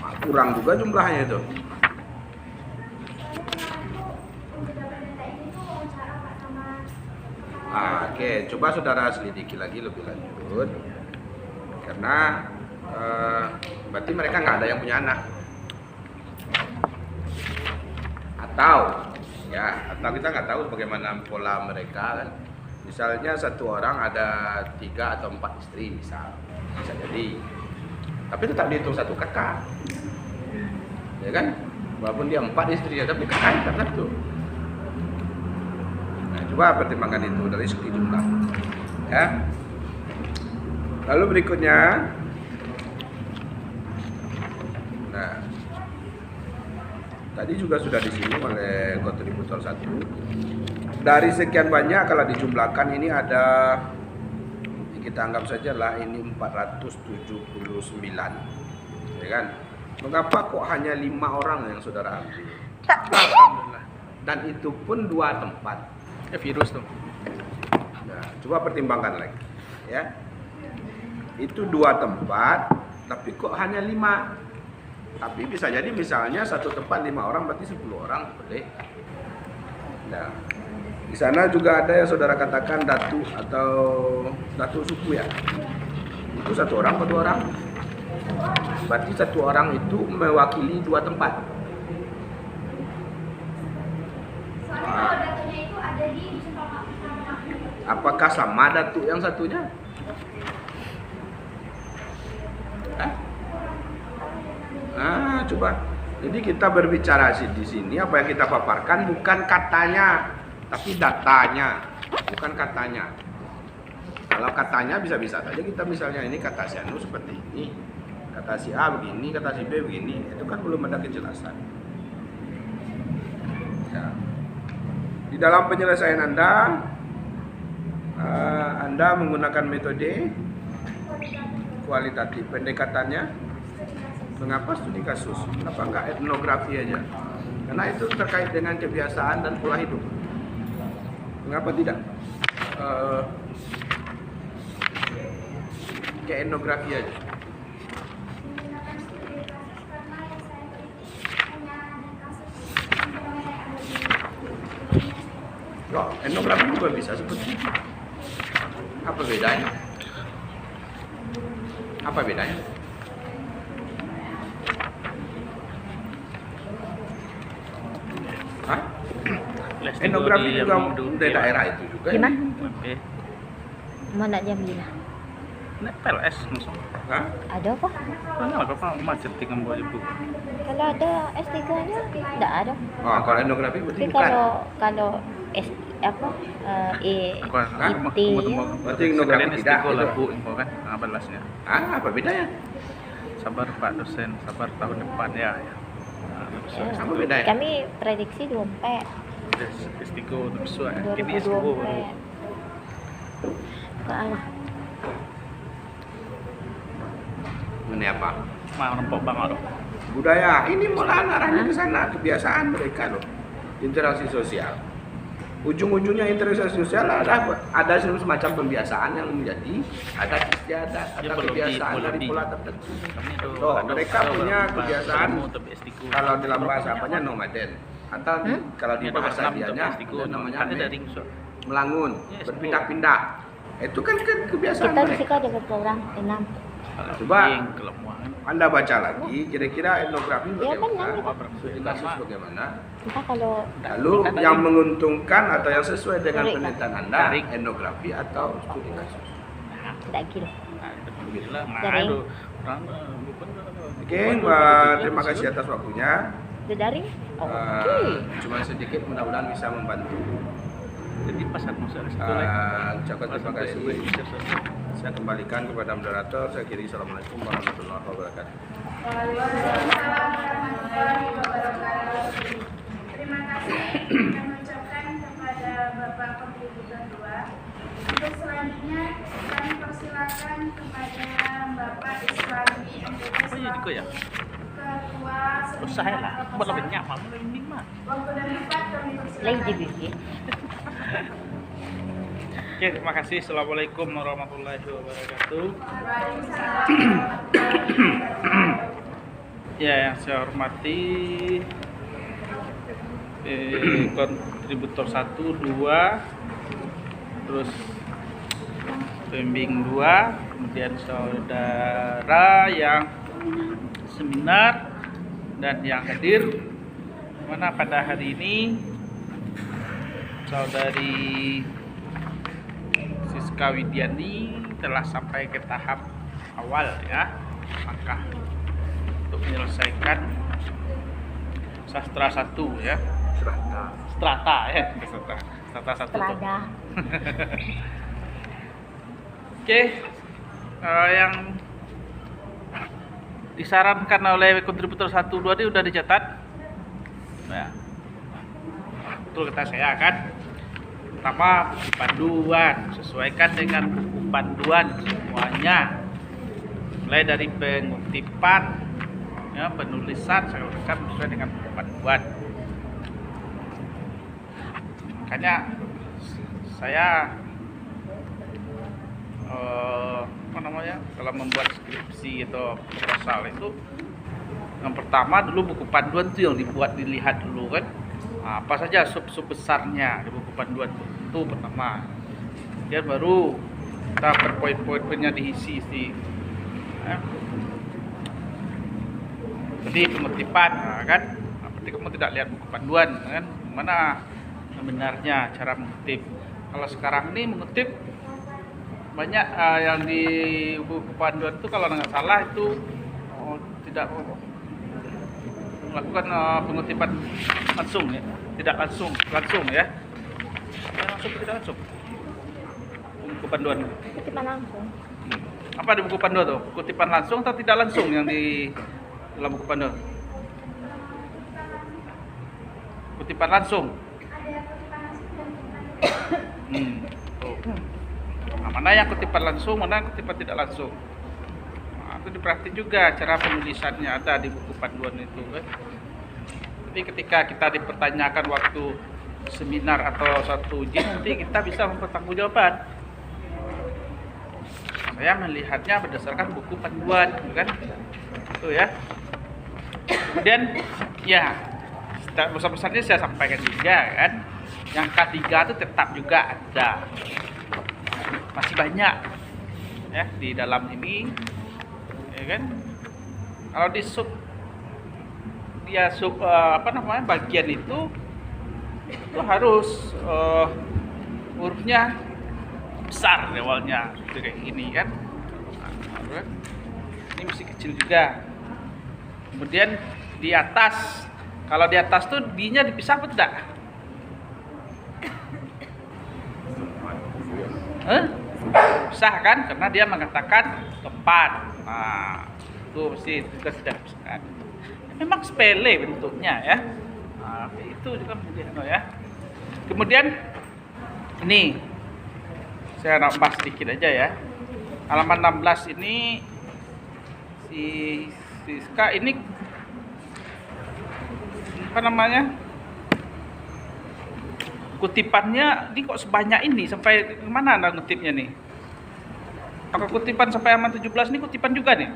Nah, kurang juga jumlahnya itu. Oke, coba saudara selidiki lagi lebih lanjut. Karena berarti mereka nggak ada yang punya anak. Atau kita nggak tahu bagaimana pola mereka kan. Misalnya satu orang ada 3 atau 4 istri bisa jadi. Tapi tetap dihitung satu kakak, ya kan? Walaupun dia 4 istrinya, tapi kakak tetap satu. Nah, coba pertimbangkan itu dari segi jumlah, ya. Lalu berikutnya, nah, Tadi juga sudah disinggung oleh kontributor 1. Dari sekian banyak kalau dijumlahkan ini ada, kita anggap saja lah ini 479, ya kan? Mengapa kok hanya 5 orang yang saudara ambil? Alhamdulillah. Dan itu pun 2 tempat. Virus tuh. Nah, coba pertimbangkan lagi, ya. Itu 2 tempat, tapi kok hanya 5? Tapi bisa jadi misalnya satu tempat 5 orang, berarti 10 orang boleh. Nah, di sana juga ada yang saudara katakan datu atau datu suku ya. Itu 1 orang atau 2 orang? Berarti 1 orang itu mewakili 2 tempat. Soalnya kalau datunya itu ada di dusun Pamak. Apakah sama datu yang satunya? Hah? Nah, coba. Jadi kita berbicara di sini apa yang kita paparkan bukan katanya, tapi datanya, bukan katanya. Kalau katanya bisa-bisa saja kita misalnya ini kata si Anu seperti ini, kata si A begini, kata si B begini, itu kan belum ada kejelasan. Ya. Di dalam penyelesaian Anda menggunakan metode kualitatif. Pendekatannya mengapa studi kasus? Kenapa enggak etnografi aja? Karena itu terkait dengan kebiasaan dan pola hidup. Mengapa tidak? Kayak etnografi aja. Menggunakan studi kasus karena yang saya teliti hanya ada kasus yang ada di Loh, etnografi juga bisa seperti itu. Apa bedanya? Apa bedanya? Hah? Etnografi juga dari daerah itu juga. Gimana? Oke. Mana jam 5? Nek PLS langsung. Hah? Ada apa? Mana lah apa macet tinggal buat ibu. Kalau ada S3-nya enggak ada. Oh, kalau etnografi berarti Tapi bukan. kalau S apa? Aku IT. Berarti etnografi sekalian tidak, S3 lah itu. bu, info kan tanggal 14-nya. Ah, apa bedanya? Sabar Pak dosen, sabar tahun depan ya. Sama beda ya? Kami prediksi 24. S3 untuk besok. Ini S2 baru. 2024. Kalah. Ini apa? Mau nempok banget loh. Budaya. Ini malah arahnya ke sana, kebiasaan mereka loh. Interaksi sosial. Ujung-ujungnya interaksi sosial ada semacam pembiasaan yang menjadi adat istiadat, Dia ada kebiasaan berlebih, dari berlebih. pola tertentu. Kami itu Loh, ada mereka ada punya beberapa kebiasaan ilmu untuk S3. kalau dalam bahasa apanya nomaden atau kalau di Ini ada bahasa enam untuk dianya S3, ada namanya ada dari besok. melangun, Yes, berpindah-pindah. Itu kan kebiasaan Kita di mereka. sini ada berapa orang? 6. Coba. Kelemuan. Anda baca lagi, kira-kira etnografi Ya, bagaimana? benar. Studi kasus bagaimana? Entah kalau Lalu yang menguntungkan atau yang sesuai dengan Tarik. penelitian Anda, Tarik. etnografi atau studi kasus. tidak gitu. Alhamdulillah, Daring. ngadu. Orang Oke, terima kasih atas waktunya. Udah daring? Oh, Eh, oke. Cuma sedikit, mudah-mudahan bisa membantu. Jadi pasar musik sekolah. Ucapkan terima kasih. Saya kembalikan kepada moderator. Saya kiri. Assalamualaikum warahmatullahi wabarakatuh. Waalaikumsalam warahmatullahi wabarakatuh. Terima kasih kami ucapkan kepada Bapak Kontributor 2. Untuk selanjutnya kami persilakan kepada Bapak Islami MPT Oh iya juga ya. Ketua Usah ya lah. Seminar Buat lebih Proposal. nyaman, lebih mah. Waktu dan tempat kami Lagi persilakan. bikin. Oke, terima kasih. Assalamualaikum warahmatullahi wabarakatuh. Waalaikumsalam warahmatullahi wabarakatuh. Ya, yang saya hormati kontributor 1, 2, terus pembimbing 2, kemudian saudara yang seminar dan yang hadir, mana pada hari ini saudari Siska Widiani telah sampai ke tahap awal ya, langkah untuk menyelesaikan sastra 1 ya, strata ya, strata 1 tuh. Terada. Oke, yang disarankan oleh kontributor 1, 2 ini udah dicatat. Ya. Betul kata saya kan. Pertama buku panduan, sesuaikan dengan buku panduan semuanya. Mulai dari pengutipan, ya, penulisan, saya urutkan sesuai dengan buku panduan. Makanya saya kalau membuat skripsi atau proposal itu yang pertama dulu buku panduan itu yang dilihat dulu kan, apa saja sub besarnya di buku panduan itu pertama, kemudian baru kita per poin-poinnya diisi jadi pengutipan kan. Berarti kamu tidak lihat buku panduan kan, mana sebenarnya cara mengutip. Kalau sekarang ini mengutip banyak yang di buku panduan itu kalau nggak salah itu tidak melakukan pengutipan langsung ya, tidak langsung ya, tidak langsung buku panduan. Kutipan langsung. Apa di buku panduan tuh? Kutipan langsung atau tidak langsung yang di dalam buku panduan? Kutipan langsung. Nah, mana yang kutipan langsung, mana yang kutipan tidak langsung. Nah, itu diperhati juga cara penulisannya ada di buku panduan itu kan. Jadi ketika kita dipertanyakan waktu seminar atau satu ujian, nanti kita bisa mempertanggungjawabkan. Saya melihatnya berdasarkan buku panduan, kan? Itu ya. Kemudian ya, besar-besarnya saya sampaikan juga kan. Yang ketiga itu tetap juga ada. Masih banyak ya di dalam ini, ya kan? Kalau di bagian itu harus hurufnya besar awalnya kayak ini kan. Nah, ini mesti kecil juga. Kemudian di atas, kalau di atas tuh D-nya dipisah apa tidak? Pisah kan, karena dia mengatakan tempat. Nah, itu mesti juga sudah pisahkan. Memang sepele bentuknya ya. Nah, itu juga ya. Kemudian ini saya nambah sedikit aja ya. Halaman 16 ini si Siska ini apa namanya? Kutipannya ini kok sebanyak ini, sampai mana anda ngutipnya nih? Apakah kutipan sampai halaman 17 ini kutipan juga nih?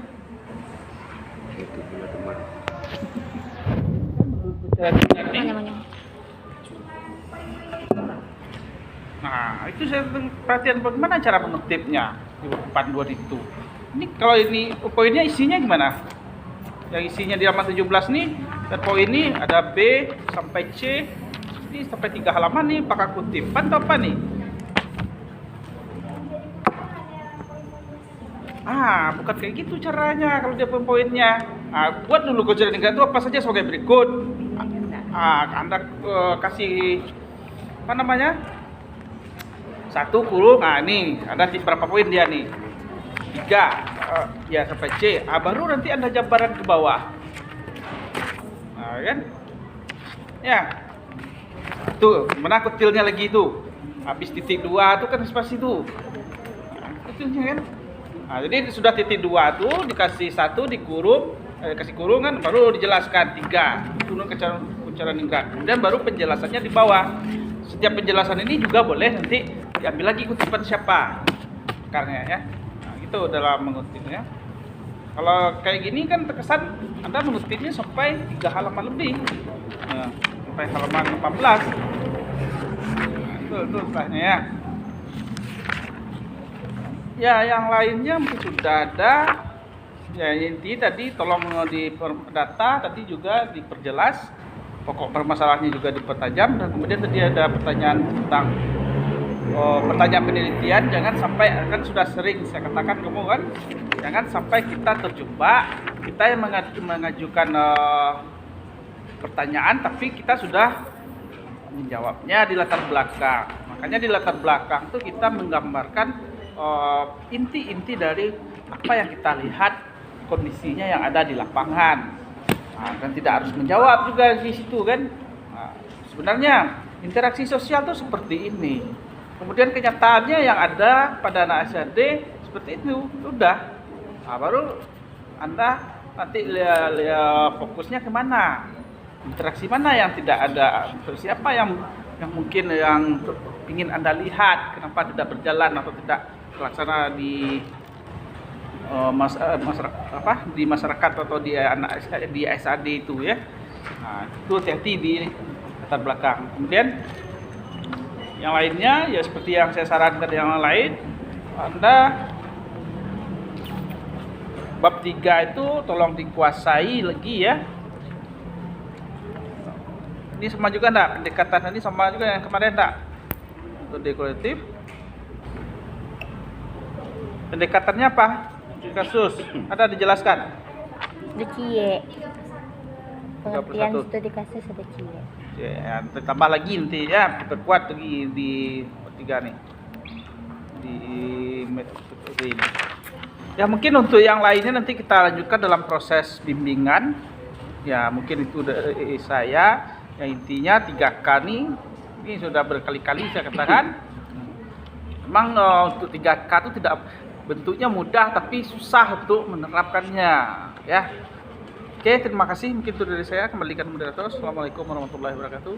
Nah, itu saya perhatian bagaimana cara mengutipnya di buku panduan itu. Ini kalau ini poinnya isinya gimana? Yang isinya di halaman 17 nih, dan poin ini ada B sampai C. Ini sampai 3 halaman nih, pakai kutipan atau apa nih? Bukan kayak gitu caranya kalau dia poin-poinnya. Buat dulu kewajaran negara itu apa saja sebagai berikut. Anda kasih apa namanya? 1 kurung. Ini ada berapa poin dia nih? 3 ya sampai C. Baru nanti Anda jabaran ke bawah. Kan? Ya. Tuh, mana kutilnya lagi itu? Habis titik 2 tuh kan spasi itu. Kutilnya kan? Jadi sudah titik 2 tuh dikasih 1 dikurung, kasih kurungan baru dijelaskan 3 kurung kewajaran negara. Kemudian baru penjelasannya di bawah. Setiap penjelasan ini juga boleh nanti diambil lagi kutipan siapa akarnya ya. Itu dalam mengutipnya. Kalau kayak gini kan terkesan Anda mengutipnya sampai 3 halaman lebih. Sampai halaman 14. Itu setelahnya ya. Ya, yang lainnya mungkin sudah ada. Ya, inti tadi tolong di data tadi juga diperjelas. Pokok permasalahannya juga dipertajam, dan kemudian tadi ada pertanyaan tentang pertanyaan penelitian. Jangan sampai, kan sudah sering saya katakan kamu kan, jangan sampai kita terjebak kita yang mengajukan pertanyaan tapi kita sudah menjawabnya di latar belakang. Makanya di latar belakang itu kita menggambarkan inti-inti dari apa yang kita lihat kondisinya yang ada di lapangan. Dan tidak harus menjawab juga di situ kan. Sebenarnya interaksi sosial itu seperti ini. Kemudian kenyataannya yang ada pada anak SD seperti itu, udah. Baru Anda nanti lihat fokusnya kemana, interaksi mana yang tidak ada, siapa yang mungkin yang ingin Anda lihat, kenapa tidak berjalan atau tidak terlaksana di di masyarakat atau di SAD itu ya. Itu hati-hati di latar belakang. Kemudian yang lainnya ya seperti yang saya sarankan yang lain, Anda bab 3 itu tolong dikuasai lagi ya. Ini sama juga enggak? Pendekatan ini sama juga yang kemarin enggak? Untuk deklaratif. Pendekatannya apa? Di kasus. Ada dijelaskan? Ada cie. Pengertian studi kasus ada cie. Ya, tambah lagi nanti ya, perkuat lagi di 3 nih. Di metode ini. Ya mungkin untuk yang lainnya nanti kita lanjutkan dalam proses bimbingan. Ya mungkin itu dari saya. Yang intinya 3K ini sudah berkali-kali saya katakan. Memang untuk 3K itu tidak bentuknya mudah tapi susah untuk menerapkannya. Ya. Oke, terima kasih. Mungkin itu dari saya. Kembalikan moderator. Assalamualaikum warahmatullahi wabarakatuh.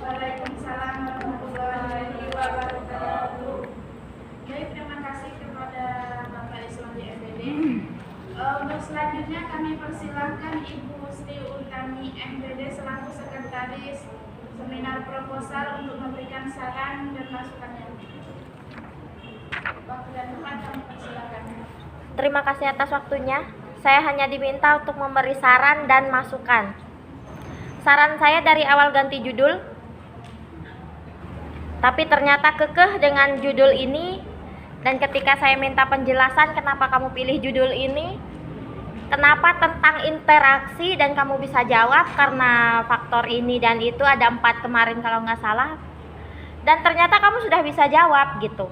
Waalaikumsalam warahmatullahi wabarakatuh. Baik, terima kasih kepada Bapak Islam di FBD. Untuk selanjutnya kami persilahkan Ibu Sri Utami MPD selaku sekretaris seminar proposal untuk memberikan saran dan masukannya. Waktu dan tempat kami persilahkan. Terima kasih atas waktunya. Saya hanya diminta untuk memberi saran dan masukan. Saran saya dari awal ganti judul, tapi ternyata kekeh dengan judul ini. Dan ketika saya minta penjelasan kenapa kamu pilih judul ini, kenapa tentang interaksi, dan kamu bisa jawab karena faktor ini dan itu, ada 4 kemarin kalau nggak salah. Dan ternyata kamu sudah bisa jawab gitu.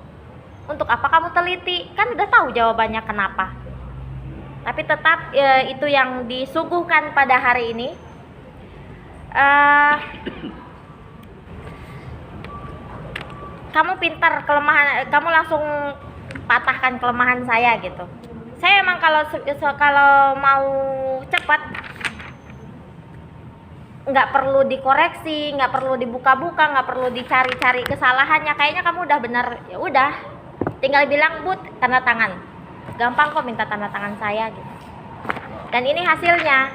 Untuk apa kamu teliti? Kan udah tahu jawabannya kenapa. Tapi tetap itu yang disuguhkan pada hari ini. Kamu pintar, kelemahan kamu langsung patahkan kelemahan saya gitu. Saya emang kalau mau cepat nggak perlu dikoreksi, nggak perlu dibuka-buka, nggak perlu dicari-cari kesalahannya. Kayaknya kamu udah benar, ya udah, tinggal bilang but, tanda tangan. Gampang kok minta tanda tangan saya gitu. Dan ini hasilnya.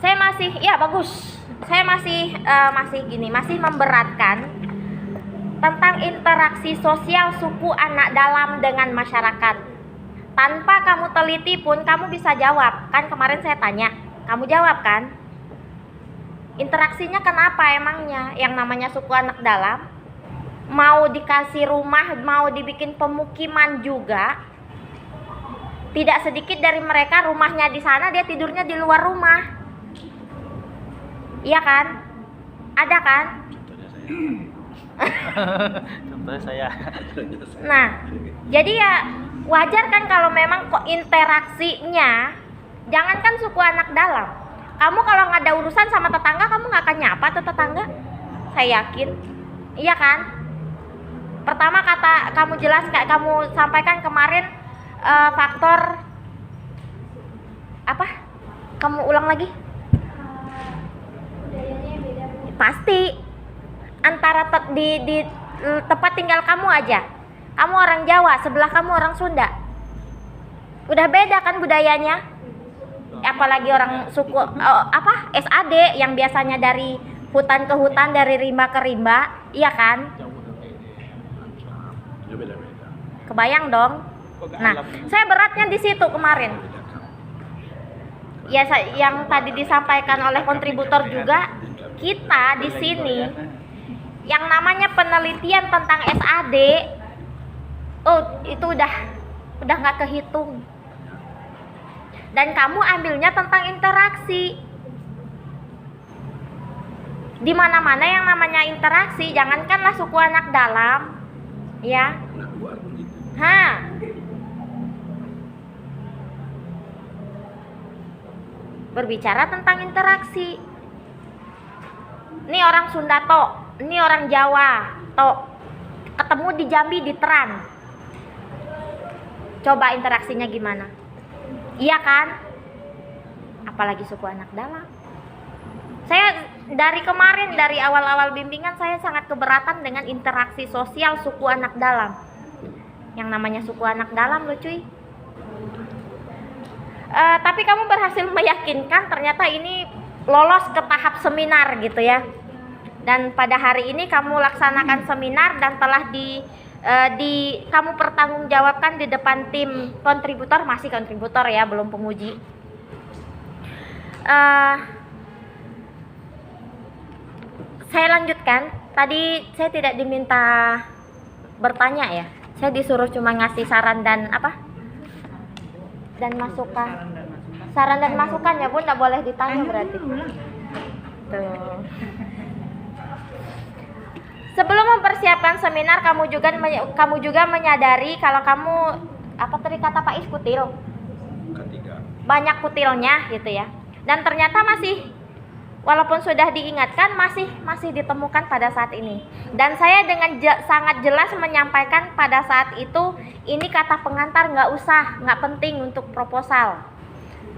Saya masih, ya bagus. Saya masih masih memberatkan tentang interaksi sosial suku anak dalam dengan masyarakat. Tanpa kamu teliti pun kamu bisa jawab. Kan kemarin saya tanya, kamu jawab kan? Interaksinya kenapa emangnya? Yang namanya suku anak dalam, mau dikasih rumah, mau dibikin pemukiman juga, tidak sedikit dari mereka rumahnya di sana, dia tidurnya di luar rumah. Iya kan? Ada kan? Contohnya saya. Nah, jadi ya wajar kan kalau memang kok interaksinya, jangankan suku anak dalam, kamu kalau nggak ada urusan sama tetangga, kamu nggak akan nyapa tuh tetangga. Saya yakin. Iya kan? Pertama kata kamu kamu sampaikan kemarin faktor apa? Kamu ulang lagi? Budayanya beda. Pasti antara di tempat tinggal kamu aja. Kamu orang Jawa, sebelah kamu orang Sunda. Udah beda kan budayanya? Apalagi orang suku SAD yang biasanya dari hutan ke hutan, dari rimba ke rimba, iya kan? Kebayang dong. Nah, saya beratnya di situ kemarin. Ya, yang tadi disampaikan oleh kontributor juga, kita di sini yang namanya penelitian tentang SAD, itu udah nggak kehitung. Dan kamu ambilnya tentang interaksi. Di mana-mana yang namanya interaksi, jangankanlah suku anak dalam, ya. berbicara tentang interaksi. Ini orang Sunda tok, ini orang Jawa tok, ketemu di Jambi di Teran. Coba interaksinya gimana? Iya kan? Apalagi suku anak dalam. Saya dari kemarin, dari awal-awal bimbingan, saya sangat keberatan dengan interaksi sosial suku anak dalam. Yang namanya suku anak dalam loh cuy. Tapi kamu berhasil meyakinkan ternyata ini lolos ke tahap seminar gitu ya. Dan pada hari ini kamu laksanakan seminar dan telah kamu pertanggungjawabkan di depan tim kontributor, masih kontributor ya, belum penguji. Saya lanjutkan. Tadi saya tidak diminta bertanya ya. Saya disuruh cuma ngasih saran dan apa? Dan masukan. Saran dan masukan ya Bun, nggak boleh ditanya berarti. Tuh. Sebelum mempersiapkan seminar, kamu juga menyadari kalau kamu apa tadi kata Pak Is, kutil. Ketiga. Banyak kutilnya gitu ya. Dan ternyata masih, walaupun sudah diingatkan, masih ditemukan pada saat ini. Dan saya dengan sangat jelas menyampaikan pada saat itu, ini kata pengantar nggak penting untuk proposal.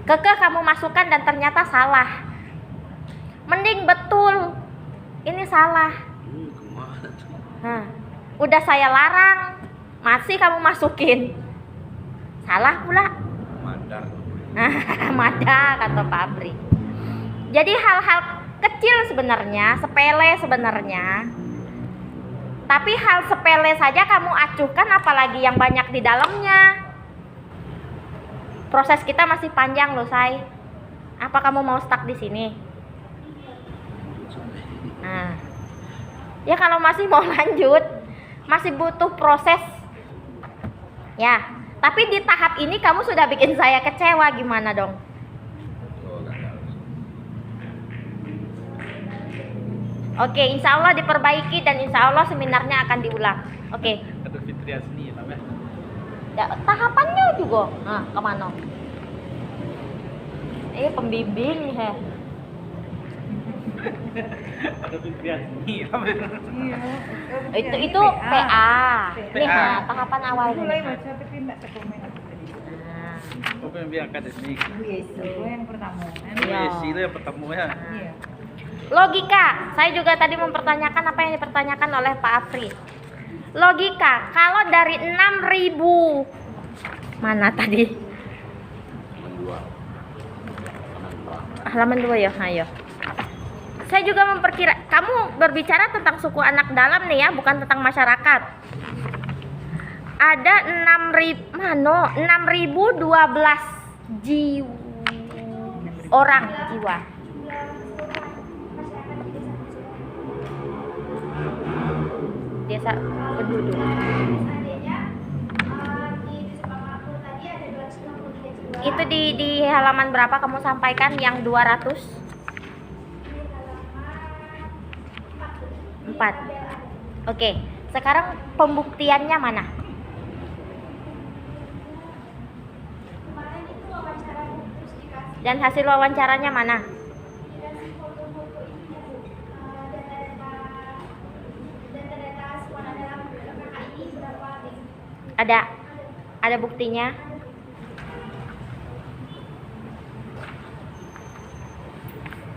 Kekeh kamu masukkan dan ternyata salah. Mending betul, ini salah. Udah saya larang, masih kamu masukin. Salah pula. Madar. Mada kata pabrik. Jadi hal-hal kecil sebenarnya, sepele sebenarnya. Tapi hal sepele saja kamu acuhkan, apalagi yang banyak di dalamnya. Proses kita masih panjang loh, Say. Apa kamu mau stuck di sini? Nah, ya kalau masih mau lanjut, masih butuh proses. Ya, tapi di tahap ini kamu sudah bikin saya kecewa, gimana dong? Oke, insya Allah diperbaiki dan insya Allah seminarnya akan diulang. Oke. Aduh, Fitri Asni namanya. Ya, tahapannya juga. Nah, kemana? Pembimbing he. Aduh, Fitri Asni. Itu PA. Ini PA. tahapan awal. Mulai baca tapi enggak terkomen aku tadi. Nah, Pembimbing akademik. Itu yang pertama. Iya. Itu yang pertama ya. Iya. logika. Saya juga tadi mempertanyakan apa yang dipertanyakan oleh Pak Afri. Logika, kalau dari 6.000 mana tadi? Halaman 2 ya, ayo. Saya juga memperkira, kamu berbicara tentang suku anak dalam nih ya, bukan tentang masyarakat. Ada 6.012 orang jiwa. Desa penduduk. Seandainya di Desa Makmur tadi ada 263 jiwa. Itu di halaman berapa kamu sampaikan yang 200? Di halaman 4. Oke, sekarang pembuktiannya mana? kemarin itu wawancara terus dikasih Dan hasil wawancaranya mana? dikasih foto-foto ini data-data sekolah dalam KKI berapa nih? Ada buktinya?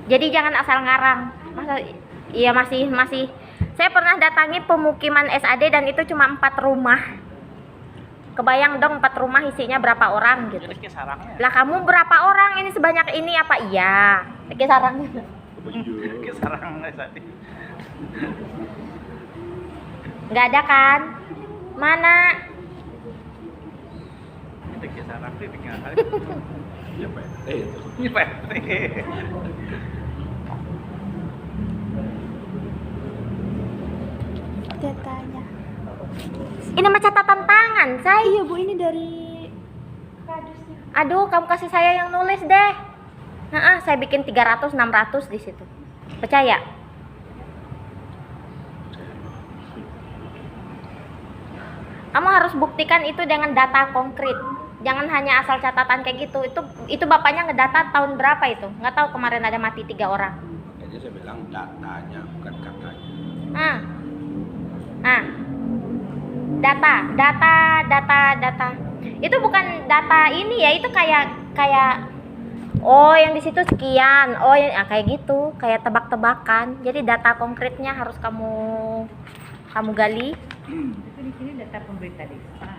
Jadi jangan asal ngarang. Iya masih. Saya pernah datangi pemukiman SAD dan itu cuma 4 rumah. Kebayang dong 4 rumah isinya berapa orang gitu. Jadi sarangnya. Lah kamu berapa orang ini sebanyak ini apa? Iya. Kayak sarangnya. Ke sarangnya tadi. Nggak ada kan? Mana? Itu ke sarang sih tinggal kali. Ya PT itu. Ini Pak. Datanya. Ini mah catatan tangan, saya. Iya Bu, ini dari Kadusnya. Aduh, kamu kasih saya yang nulis deh. Nah, saya bikin 300 600 di situ. Percaya? Kamu harus buktikan itu dengan data konkret. Jangan hanya asal catatan kayak gitu. Itu bapaknya ngedata tahun berapa itu? Nggak tahu, kemarin ada mati 3 orang. Jadi saya bilang datanya bukan katanya. Data. Itu bukan data ini ya, itu kayak oh yang di situ sekian, oh yang kayak gitu, kayak tebak-tebakan. Jadi data konkretnya harus kamu gali. Itu di sini data pemerintah desa.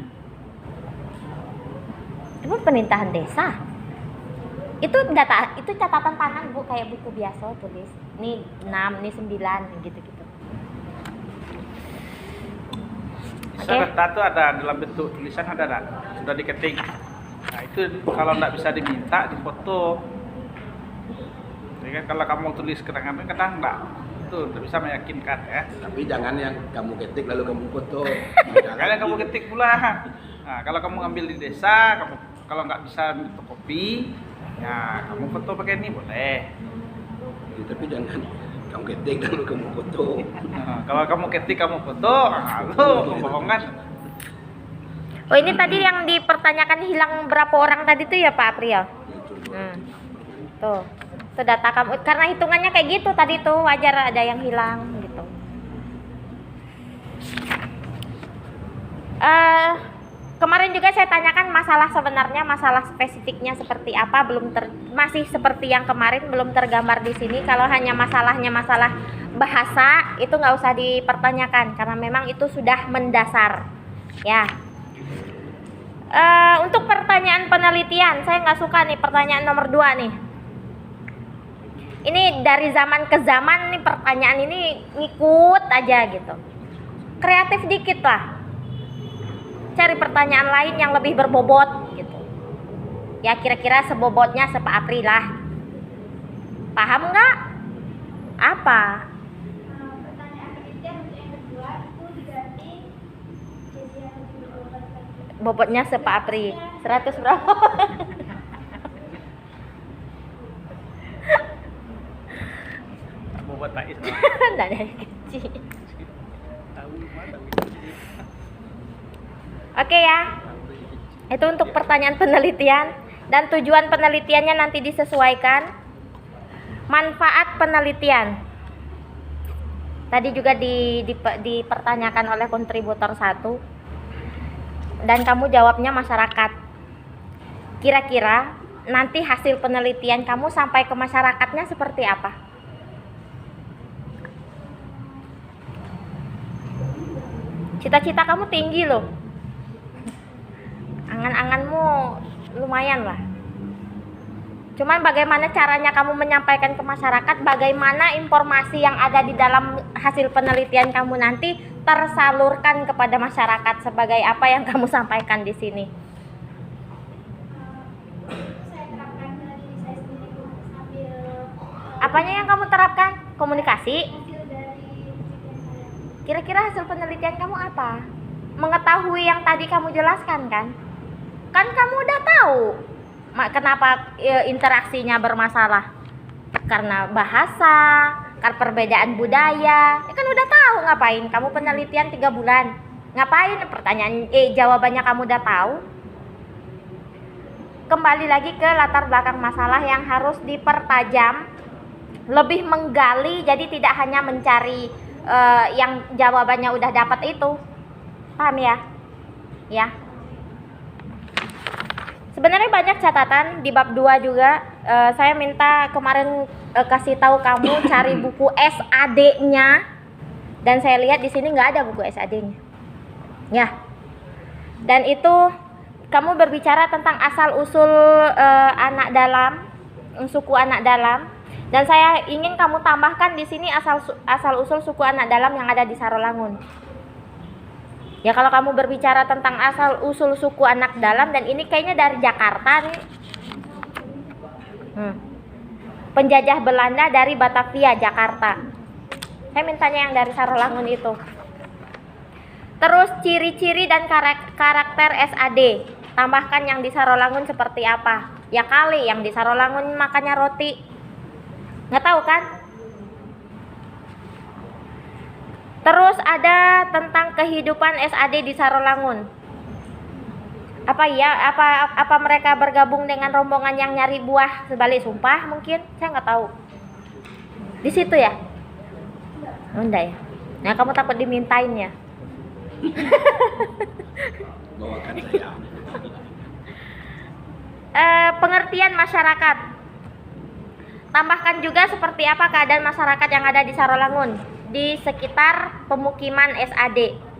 Itu pemerintahan desa. Itu data, itu catatan tangan Bu, kayak buku biasa tulis. Nih 6, nih 9 gitu-gitu. Bisa data itu ada dalam bentuk tulisan, ada dah, sudah diketik. Nah itu kalau nggak bisa diminta difoto. Jadi kan kalau kamu tulis kadang-kadang nggak, itu nggak bisa meyakinkan ya. Tapi jangan yang kamu ketik lalu kamu foto. Jangan yang kamu ketik pula. Nah kalau kamu ngambil di desa, kalau nggak bisa fotokopi, ya kamu foto pakai ini boleh. Ya, tapi jangan kamu ketik lalu kamu foto. Nah, kalau kamu ketik kamu foto, itu kebohongan. Oh ini tadi yang dipertanyakan hilang berapa orang tadi tuh ya Pak April? Tuh data kamu, karena hitungannya kayak gitu tadi tuh, wajar ada yang hilang gitu. Kemarin juga saya tanyakan masalah spesifiknya seperti apa, masih seperti yang kemarin, belum tergambar di sini. Kalau hanya masalah bahasa itu nggak usah dipertanyakan karena memang itu sudah mendasar ya. Untuk pertanyaan penelitian, saya nggak suka nih pertanyaan nomor 2 nih. Ini dari zaman ke zaman nih pertanyaan ini ngikut aja gitu. Kreatif dikit lah. Cari pertanyaan lain yang lebih berbobot gitu. Ya kira-kira sebobotnya Pak April lah. Paham nggak? Apa? Pertanyaan penelitian untuk yang kedua itu diganti jadi yang lebih berbobot lagi. Bobotnya Pak April 100 berapa? Bobot tak is. Nggak dari kecil. Oke ya. Itu untuk pertanyaan penelitian, dan tujuan penelitiannya nanti disesuaikan. Manfaat penelitian. Tadi juga dipertanyakan oleh kontributor 1. Dan kamu jawabnya masyarakat. Kira-kira nanti hasil penelitian kamu sampai ke masyarakatnya seperti apa? Cita-cita kamu tinggi loh. Angan-anganmu lumayan lah. Cuman bagaimana caranya kamu menyampaikan ke masyarakat, bagaimana informasi yang ada di dalam hasil penelitian kamu nanti tersalurkan kepada masyarakat sebagai apa yang kamu sampaikan di sini. Saya terapkan dari saya sendiri sambil Apanya yang kamu terapkan? Komunikasi? hasil dari penelitian saya. Kira-kira hasil penelitian kamu apa? Mengetahui yang tadi kamu jelaskan kan? Kan kamu udah tahu kenapa interaksinya bermasalah. Karena bahasa, karena perbedaan budaya. Ya kan udah tahu ngapain. Kamu penelitian 3 bulan. Ngapain? Pertanyaan jawabannya kamu udah tahu. Kembali lagi ke latar belakang masalah yang harus dipertajam, lebih menggali, jadi tidak hanya mencari yang jawabannya udah dapat itu. Paham ya? Ya. Sebenarnya banyak catatan di bab 2 juga. Saya minta kemarin kasih tahu kamu cari buku SAD-nya, dan saya lihat di sini nggak ada buku SAD-nya. Ya. Dan itu kamu berbicara tentang asal usul anak dalam, suku anak dalam, dan saya ingin kamu tambahkan di sini asal usul suku anak dalam yang ada di Sarolangun. Ya kalau kamu berbicara tentang asal usul suku anak dalam, dan ini kayaknya dari Jakarta nih. Penjajah Belanda dari Batavia, Jakarta. Saya mintanya yang dari Sarolangun itu. Terus ciri-ciri dan karakter SAD. Tambahkan yang di Sarolangun seperti apa. Ya kali yang di Sarolangun makannya roti. Nggak tahu kan? Terus ada tentang kehidupan SAD di Sarolangun. Apa mereka bergabung dengan rombongan yang nyari buah sebalik sumpah mungkin? Saya nggak tahu. Di situ ya? Enggak ya. Nah, kamu takut dimintain ya? Bawakan saya. Pengertian masyarakat. Tambahkan juga seperti apa keadaan masyarakat yang ada di Sarolangun di sekitar pemukiman SAD.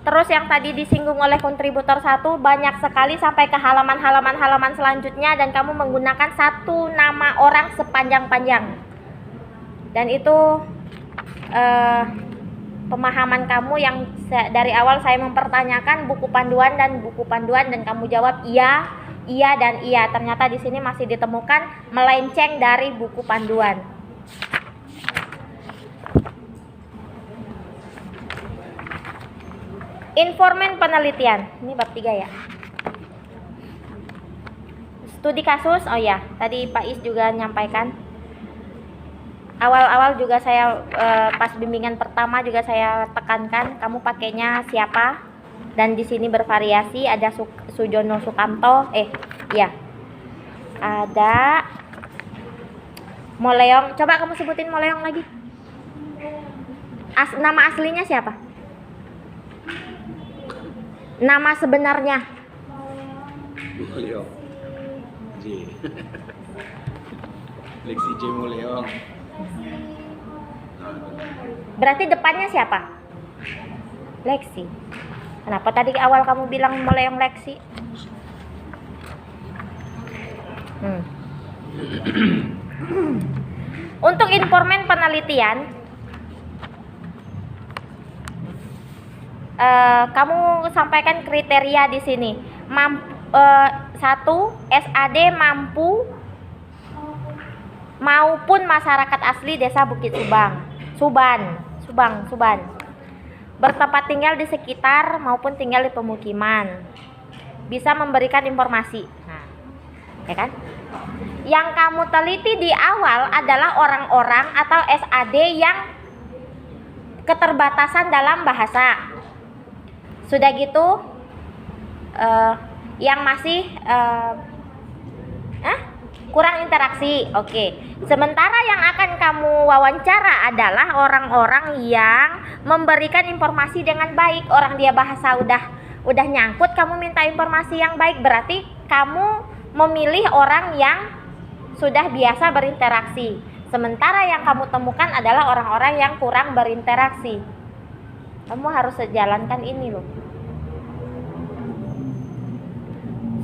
Terus yang tadi disinggung oleh kontributor 1 banyak sekali sampai ke halaman selanjutnya dan kamu menggunakan satu nama orang sepanjang-panjang. Dan itu pemahaman kamu yang dari awal saya mempertanyakan buku panduan dan kamu jawab iya, iya dan iya. Ternyata di sini masih ditemukan melenceng dari buku panduan. Informan penelitian, ini bab 3 ya. Studi kasus, oh ya, tadi Pak Is juga nyampaikan. Awal-awal juga saya pas bimbingan pertama juga saya tekankan kamu pakainya siapa, dan di sini bervariasi. Ada Sujono Sukamto, ya, ada Moleong. Coba kamu sebutin Moleong lagi. Nama aslinya siapa? Nama sebenarnya? Moleong. Lexi J Moleong. Berarti depannya siapa? Lexi. Kenapa tadi awal kamu bilang Moleong Lexi? Untuk informan penelitian, kamu sampaikan kriteria di sini. 1. SAD mampu maupun masyarakat asli Desa Bukit Suban bertempat tinggal di sekitar maupun tinggal di pemukiman, bisa memberikan informasi. Nah, ya kan? Yang kamu teliti di awal adalah orang-orang atau SAD yang keterbatasan dalam bahasa. Sudah gitu, yang masih kurang interaksi. Oke. Sementara yang akan kamu wawancara adalah orang-orang yang memberikan informasi dengan baik. Orang dia bahasa udah nyangkut, kamu minta informasi yang baik, berarti kamu memilih orang yang sudah biasa berinteraksi. Sementara yang kamu temukan adalah orang-orang yang kurang berinteraksi. Kamu harus sejalankan ini loh.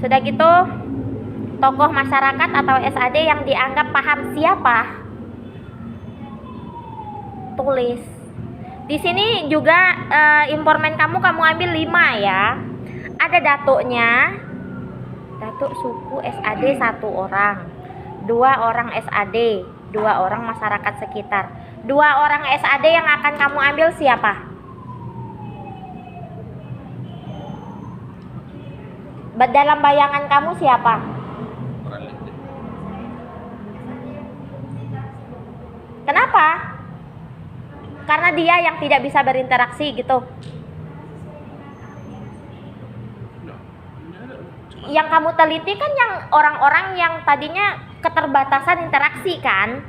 Sudah gitu, tokoh masyarakat atau SAD yang dianggap paham siapa? Tulis. Di sini juga informan kamu ambil 5 ya. Ada datuknya. Datuk suku SAD 1 orang. 2 orang SAD, 2 orang masyarakat sekitar. 2 orang SAD yang akan kamu ambil siapa? Dalam bayangan kamu siapa? Kenapa? Karena dia yang tidak bisa berinteraksi gitu. Yang kamu teliti kan yang orang-orang yang tadinya keterbatasan interaksi kan?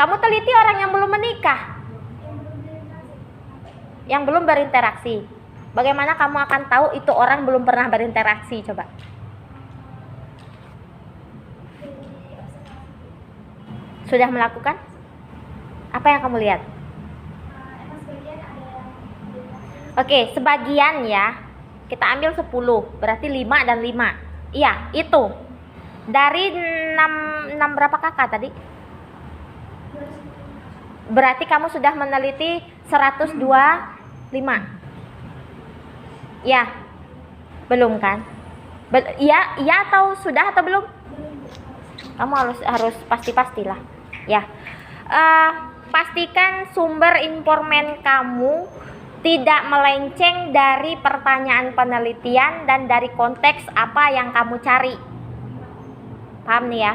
Kamu teliti orang yang belum menikah, yang belum berinteraksi. Bagaimana kamu akan tahu itu orang belum pernah berinteraksi? Coba. Sudah melakukan? Apa yang kamu lihat? Oke, sebagian ya. Kita ambil 10, berarti 5 dan 5. Iya, itu. Dari 6 berapa kakak tadi? Berarti kamu sudah meneliti 125. Ya, belum kan? Iya atau sudah atau belum? Kamu harus pasti-pastilah. Ya, pastikan sumber informan kamu tidak melenceng dari pertanyaan penelitian dan dari konteks apa yang kamu cari. Paham nih ya?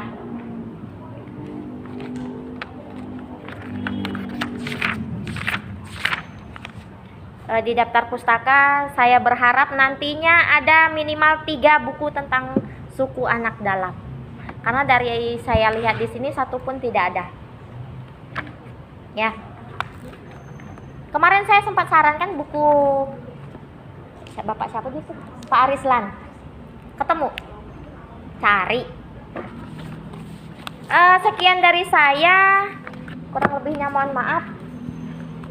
di daftar pustaka. Saya berharap nantinya ada minimal 3 buku tentang suku anak dalam. Karena dari saya lihat di sini satu pun tidak ada. Ya. Kemarin saya sempat sarankan buku Bapak siapa itu? Pak Arislan. Ketemu. Cari. Sekian dari saya. Kurang lebihnya mohon maaf.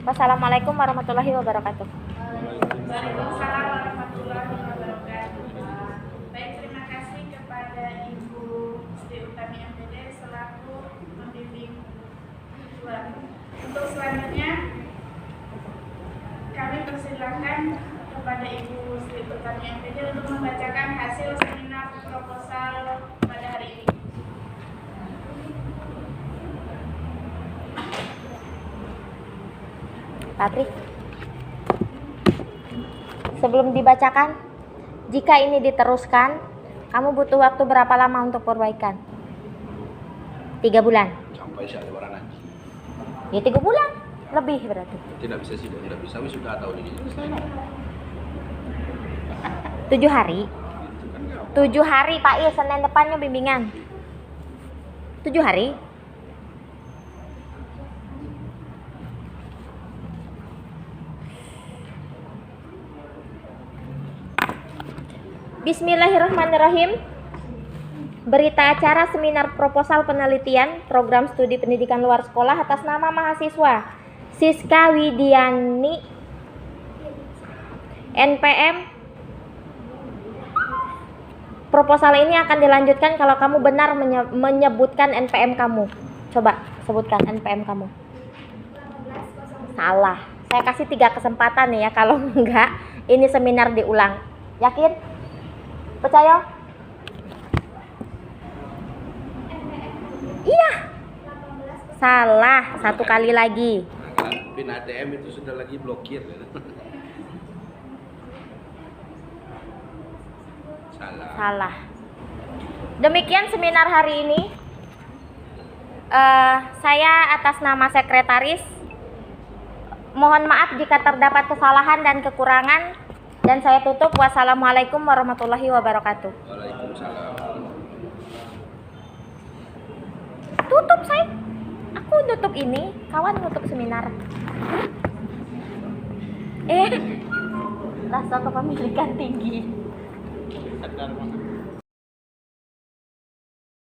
Wassalamualaikum warahmatullahi wabarakatuh. Waalaikumsalam warahmatullahi wabarakatuh. Baik, terima kasih kepada Ibu Sri Utami MPD selaku pembimbing siswa. Untuk selanjutnya kami persilakan kepada Ibu Sri Utami MPD untuk membacakan hasil seminar proposal pada hari ini. Patri. Sebelum dibacakan, jika ini diteruskan, kamu butuh waktu berapa lama untuk perbaikan? 3 bulan. Sampai saya lebaran nanti. Ya 3 bulan. Lebih berarti. Tidak bisa sih, tidak bisa. Wis sudah tahu ini. 7 hari. 7 hari Pak I, Senin depannya bimbingan. 7 hari. Bismillahirrahmanirrahim. Berita acara seminar proposal penelitian program studi pendidikan luar sekolah atas nama mahasiswa Siska Widiani NPM. Proposal ini akan dilanjutkan kalau kamu benar menyebutkan NPM kamu. Coba sebutkan NPM kamu. Salah. Saya kasih 3 kesempatan nih ya. Kalau enggak, ini seminar diulang. Yakin? Percaya? Iya. Salah. 1 kali lagi. PIN ATM itu sudah lagi blokir. Salah. Demikian seminar hari ini. Saya atas nama sekretaris mohon maaf jika terdapat kesalahan dan kekurangan, dan saya tutup. Wassalamualaikum warahmatullahi wabarakatuh. Waalaikumsalam. Tutup saya. Aku tutup ini, kawan tutup seminar. Rasa kepemilikan tinggi. Sadar banget.